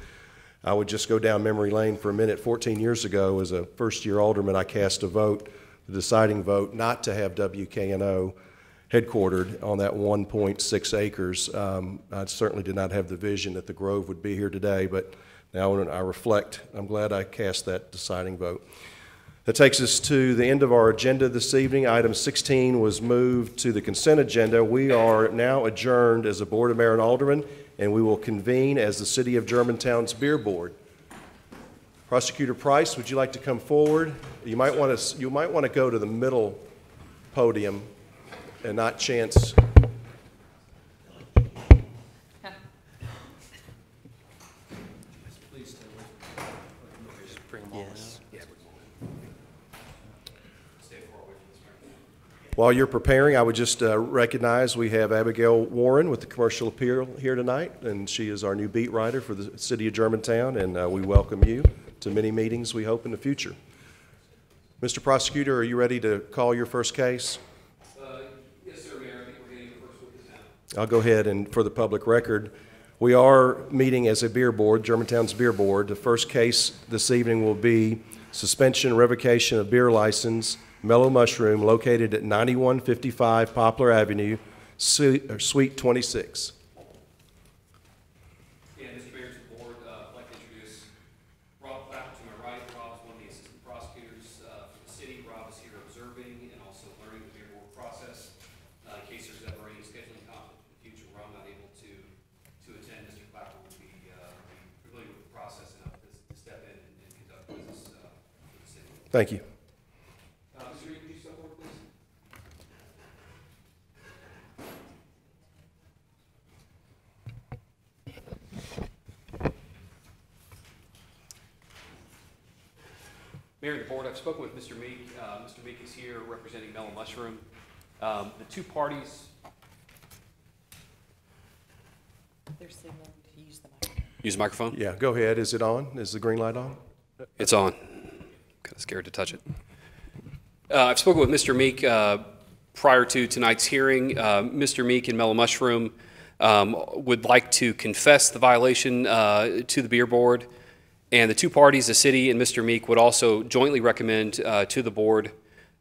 A: I would just go down memory lane for a minute. 14 years ago, as a first-year alderman, I cast a vote, the deciding vote, not to have WKNO headquartered on that 1.6 acres. I certainly did not have the vision that the Grove would be here today, but now when I reflect, I'm glad I cast that deciding vote. That takes us to the end of our agenda this evening. Item 16 was moved to the consent agenda. We are now adjourned as a Board of Mayor and Aldermen, and we will convene as the City of Germantown's Beer Board. Prosecutor Price, would you like to come forward? You might want to go to the middle podium and not chance.
E: Yes.
A: While you're preparing, I would just recognize we have Abigail Warren with the Commercial Appeal here tonight, and she is our new beat writer for the City of Germantown, and we welcome you to many meetings we hope in the future. Mr. Prosecutor, are you ready to call your first case?
U: Yes, sir, Mayor. I think we're getting the first witness now.
A: I'll go ahead, and for the public record, we are meeting as a beer board, Germantown's Beer Board. The first case this evening will be suspension, revocation of beer license, Mellow Mushroom, located at 9155 Poplar Avenue, Suite 26.
U: Yeah, Mr. Mayor, to the board, I'd like to introduce Rob Clapp to my right. Rob is one of the assistant prosecutors for the city. Rob is here observing and also learning the beer board process in case there's ever any scheduling
A: Thank you.
U: Mr. Reed, could you step forward, please? Mayor and the board, I've spoken with Mr. Meek. Mr. Meek is here representing Mellow Mushroom. The two parties.
K: They're signaling to use the microphone.
U: Use the microphone?
A: Yeah, go ahead. Is it on? Is the green light on?
U: It's on. Kind of scared to touch it. I've spoken with Mr. Meek prior to tonight's hearing. Mr. Meek and Mellow Mushroom would like to confess the violation to the beer board. And the two parties, the city and Mr. Meek, would also jointly recommend to the board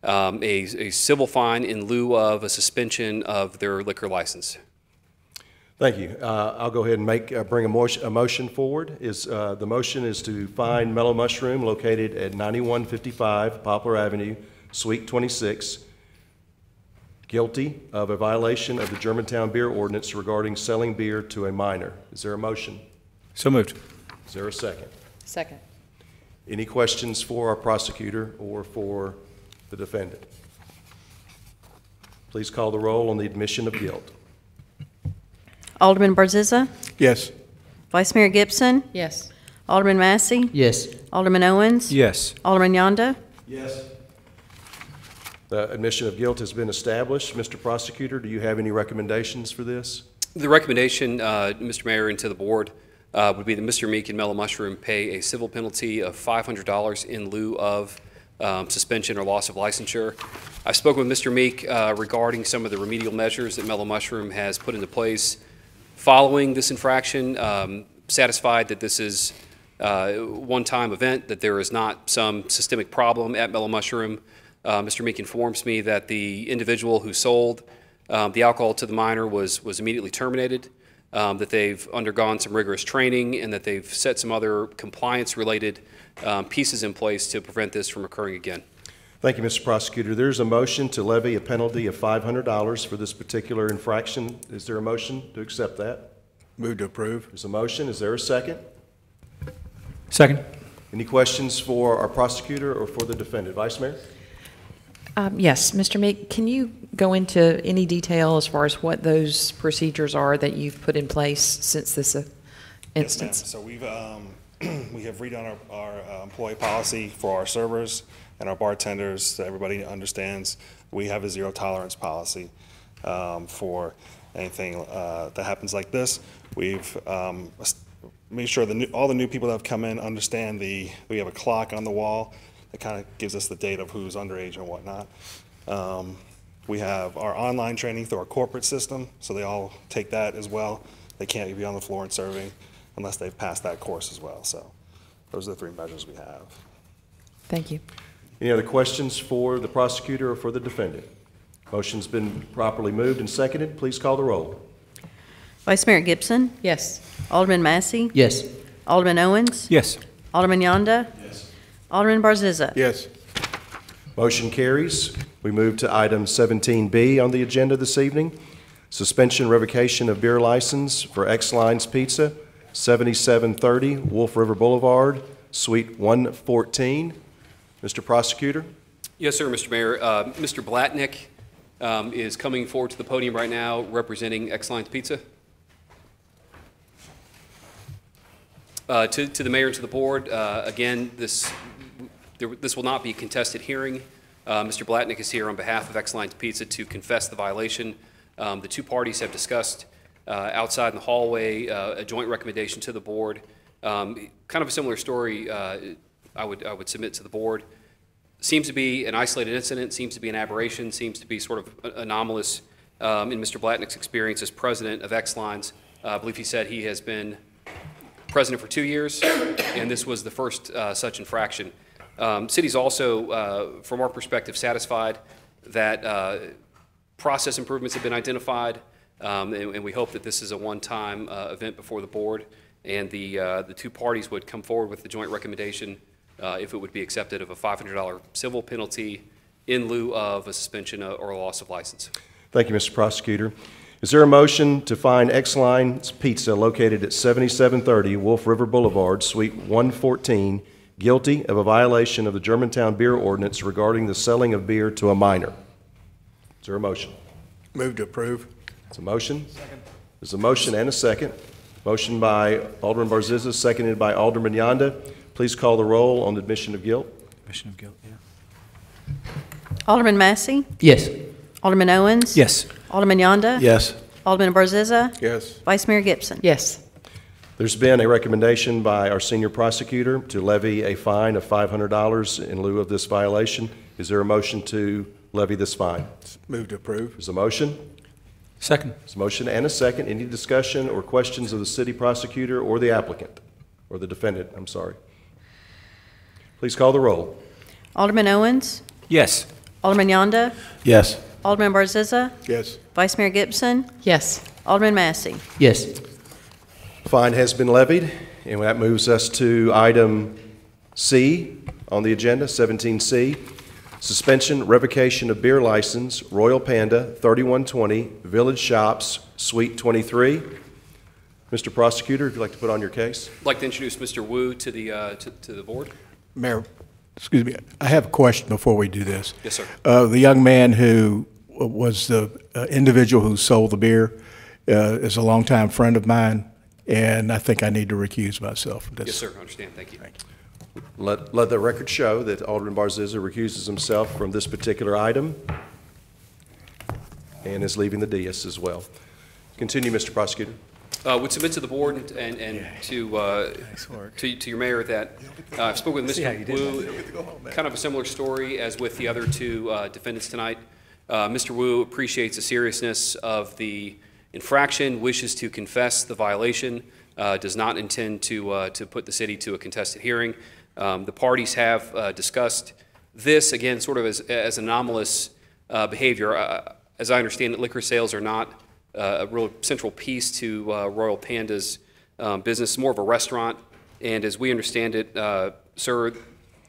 U: a civil fine in lieu of a suspension of their liquor license.
A: Thank you. I'll go ahead and bring a motion forward. The motion is to fine Mellow Mushroom, located at 9155 Poplar Avenue, Suite 26, guilty of a violation of the Germantown beer ordinance regarding selling beer to a minor. Is there a motion?
C: So moved.
A: Is there a second?
K: Second.
A: Any questions for our prosecutor or for the defendant? Please call the roll on the admission of guilt.
D: Alderman Barzizza?
O: Yes.
D: Vice Mayor Gibson?
K: Yes.
D: Alderman Massey?
E: Yes.
D: Alderman Owens?
C: Yes.
D: Alderman Yonda?
A: Yes. The admission of guilt has been established. Mr. Prosecutor, do you have any recommendations for this?
U: The recommendation, Mr. Mayor, and to the board would be that Mr. Meek and Mellow Mushroom pay a civil penalty of $500 in lieu of suspension or loss of licensure. I spoke with Mr. Meek regarding some of the remedial measures that Mellow Mushroom has put into place following this infraction, satisfied that this is a one-time event, that there is not some systemic problem at Mellow Mushroom. Mr. Meek informs me that the individual who sold the alcohol to the minor was immediately terminated, that they've undergone some rigorous training, and that they've set some other compliance-related pieces in place to prevent this from occurring again.
A: Thank you, Mr. Prosecutor. There's a motion to levy a penalty of $500 for this particular infraction. Is there a motion to accept that?
O: Move to approve.
A: There's a motion. Is there a second?
C: Second.
A: Any questions for our prosecutor or for the defendant? Vice Mayor?
K: Yes, Mr. Meek, can you go into any detail as far as what those procedures are that you've put in place since this instance?
B: Yes, ma'am. So we have redone our employee policy for our servers and our bartenders, so everybody understands we have a zero tolerance policy for anything that happens like this. We've made sure all the new people that have come in understand we have a clock on the wall that kind of gives us the date of who's underage and whatnot. We have our online training through our corporate system, so they all take that as well. They can't be on the floor and serving unless they've passed that course as well. So those are the three measures we have.
K: Thank you.
A: Any other questions for the prosecutor or for the defendant? Motion's been properly moved and seconded. Please call the roll.
D: Vice Mayor Gibson?
K: Yes.
D: Alderman Massey?
E: Yes.
D: Alderman Owens?
C: Yes.
D: Alderman Yonda?
A: Yes.
D: Alderman Barzizza?
O: Yes.
A: Motion carries. We move to item 17B on the agenda this evening. Suspension revocation of beer license for X Lines Pizza, 7730 Wolf River Boulevard, Suite 114. Mr. Prosecutor?
U: Yes, sir, Mr. Mayor. Mr. Blatnick is coming forward to the podium right now representing X Lines Pizza. To the mayor and to the board, again, this will not be a contested hearing. Mr. Blatnick is here on behalf of X Lines Pizza to confess the violation. The two parties have discussed outside in the hallway a joint recommendation to the board. Kind of a similar story I would submit to the board. Seems to be an isolated incident, seems to be an aberration, seems to be sort of anomalous in Mr. Blatnick's experience as president of X Lines. I believe he said he has been president for 2 years, and this was the first such infraction. City's also, from our perspective, satisfied that process improvements have been identified, and we hope that this is a one-time event before the board, and the two parties would come forward with the joint recommendation, if it would be accepted, of a $500 civil penalty in lieu of a suspension or a loss of license.
A: Thank you, Mr. Prosecutor. Is there a motion to fine X Lines Pizza located at 7730 Wolf River Boulevard, Suite 114, guilty of a violation of the Germantown beer ordinance regarding the selling of beer to a minor. Is there a motion?
O: Move to approve.
A: It's a motion. Second. There's a motion and a second. Motion by Alderman Barzizza, seconded by Alderman Yonda. Please call the roll on the admission of guilt.
C: Admission of guilt, yeah.
D: Alderman Massey?
E: Yes.
D: Alderman Owens?
C: Yes.
D: Alderman Yonda?
O: Yes.
D: Alderman Barzizza?
O: Yes.
D: Vice Mayor Gibson?
K: Yes.
A: There's been a recommendation by our senior prosecutor to levy a fine of $500 in lieu of this violation. Is there a motion to levy this fine?
O: Move to approve.
A: There's a motion.
C: Second.
A: There's a motion and a second. Any discussion or questions of the city prosecutor or the applicant, or the defendant, I'm sorry. Please call the roll.
D: Alderman Owens?
C: Yes.
D: Alderman Yonda?
O: Yes.
D: Alderman Barzizza?
O: Yes.
D: Vice Mayor Gibson?
K: Yes.
D: Alderman Massey?
E: Yes.
A: Fine has been levied, and that moves us to item C on the agenda, 17C. Suspension, revocation of beer license, Royal Panda, 3120, Village Shops, Suite 23. Mr. Prosecutor, if you'd like to put on your case.
U: I'd like to introduce Mr. Wu to the, to the board.
O: Mayor, excuse me, I have a question before we do this.
U: Yes, sir.
O: The young man who was the individual who sold the beer is a longtime friend of mine, and I think I need to recuse myself from this.
U: Yes, sir. I understand. Thank you.
A: Let the record show that Alderman Barzizza recuses himself from this particular item and is leaving the dais as well. Continue, Mr. Prosecutor.
U: Would submit to the board and to your mayor that I've spoken with Mr. Wu, kind of a similar story as with the other two defendants tonight. Mr. Wu appreciates the seriousness of the infraction, wishes to confess the violation, does not intend to put the city to a contested hearing. The parties have discussed this, again, sort of as anomalous behavior. As I understand it, liquor sales are not a real central piece to Royal Panda's business, more of a restaurant. And as we understand it, sir,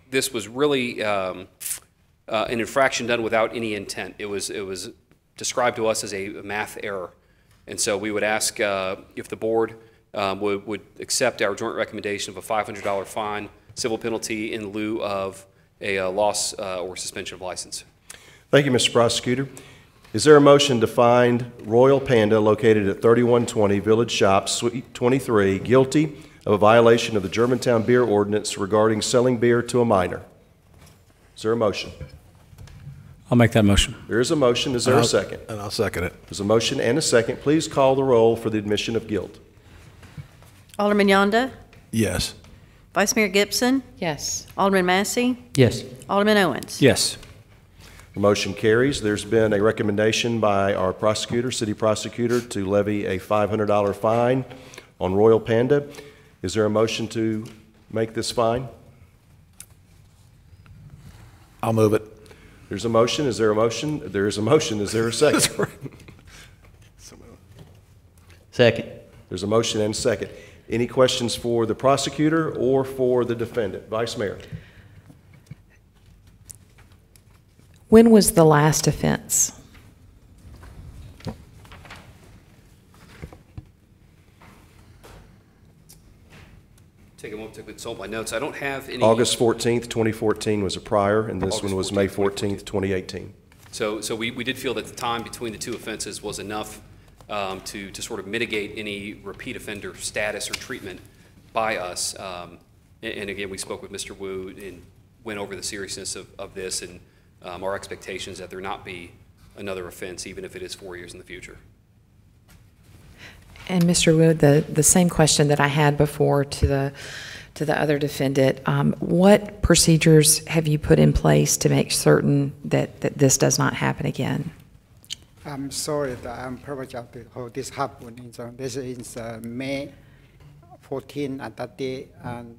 U: this was really an infraction done without any intent. It was described to us as a math error. And so we would ask if the board would accept our joint recommendation of a $500 fine, civil penalty in lieu of a loss or suspension of license.
A: Thank you, Mr. Prosecutor. Is there a motion to find Royal Panda, located at 3120 Village Shops, Suite 23, guilty of a violation of the Germantown beer ordinance regarding selling beer to a minor? Is there a motion?
C: I'll make that motion.
A: There is a motion. Is there a second?
O: And I'll second it.
A: There's a motion and a second. Please call the roll for the admission of guilt.
D: Alderman Yonda?
O: Yes.
D: Vice Mayor Gibson?
K: Yes.
D: Alderman Massey?
E: Yes.
D: Alderman Owens?
C: Yes.
A: The motion carries. There's been a recommendation by our prosecutor, city prosecutor, to levy a $500 fine on Royal Panda. Is there a motion to make this fine?
O: I'll move it.
A: There's a motion. Is there a motion? There is a motion. Is there a second?
E: Second.
A: There's a motion and a second. Any questions for the prosecutor or for the defendant? Vice Mayor.
K: When was the last offense?
U: Take a moment to consult my notes. I don't have any.
A: August 14th, 2014 was a prior, and this one was May 14th, 2018.
U: So we did feel that the time between the two offenses was enough to sort of mitigate any repeat offender status or treatment by us. And again, we spoke with Mr. Wu and went over the seriousness of this and our expectations that there not be another offense, even if it is 4 years in the future.
K: And Mr. Wu, the same question that I had before to the other defendant, what procedures have you put in place to make certain that this does not happen again?
G: I'm sorry that I'm apologize how this happened. This is May 14 at that day, and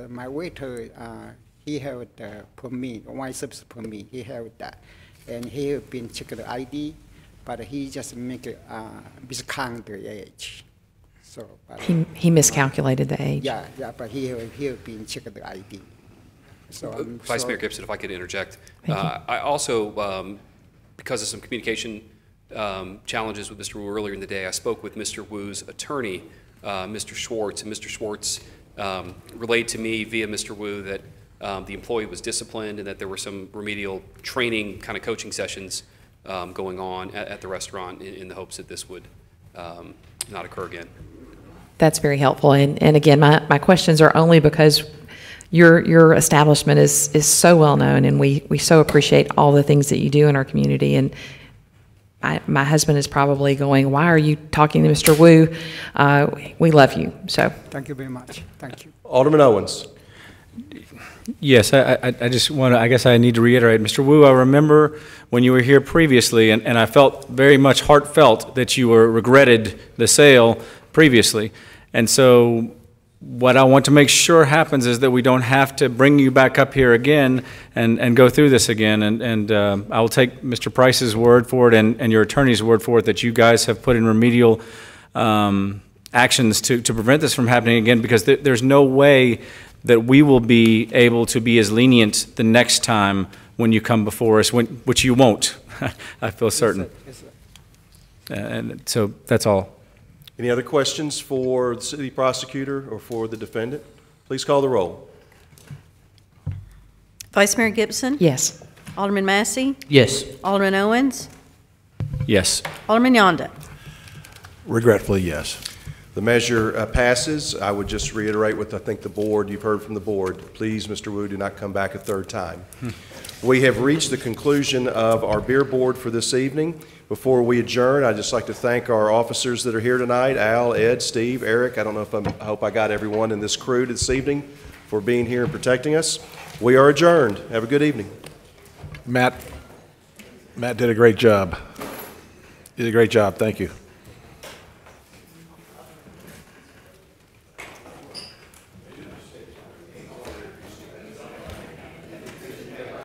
G: my waiter, he had the permit, wine service permit, he had that. And he had been checking the ID, but he just make miscount the age. So,
K: He miscalculated the age.
G: Yeah, but he had been checking the ID. So
U: Vice Mayor Gibson, if I could interject. I also, because of some communication challenges with Mr. Wu earlier in the day, I spoke with Mr. Wu's attorney, Mr. Schwartz, and Mr. Schwartz relayed to me via Mr. Wu that the employee was disciplined and that there were some remedial training kind of coaching sessions going on at the restaurant in the hopes that this would not occur again.
K: That's very helpful. And again, my questions are only because your establishment is so well known, and we so appreciate all the things that you do in our community. And my husband is probably going, "Why are you talking to Mr. Wu?" We love you. So
G: thank you very much. Thank you.
A: Alderman Owens.
C: Yes, I just want to, I guess I need to reiterate, Mr. Wu, I remember when you were here previously, and I felt very much heartfelt that you regretted the sale previously. And so what I want to make sure happens is that we don't have to bring you back up here again and go through this again. And I will take Mr. Price's word for it and your attorney's word for it that you guys have put in remedial actions to prevent this from happening again, because there's no way that we will be able to be as lenient the next time when you come before us, which you won't, I feel certain.
G: Yes, sir.
C: And so that's all.
A: Any other questions for the city prosecutor or for the defendant? Please call the roll.
D: Vice Mayor Gibson?
K: Yes.
D: Alderman Massey?
E: Yes.
D: Alderman Owens?
C: Yes.
D: Alderman Yonda?
O: Regretfully, yes.
A: The measure passes. I would just reiterate what I think the board, you've heard from the board. Please, Mr. Wu, do not come back a third time. We have reached the conclusion of our beer board for this evening. Before we adjourn, I'd just like to thank our officers that are here tonight, Al, Ed, Steve, Eric. I don't know if I hope I got everyone in this crew this evening for being here and protecting us. We are adjourned. Have a good evening.
O: Matt did a great job. Did a great job. Thank you.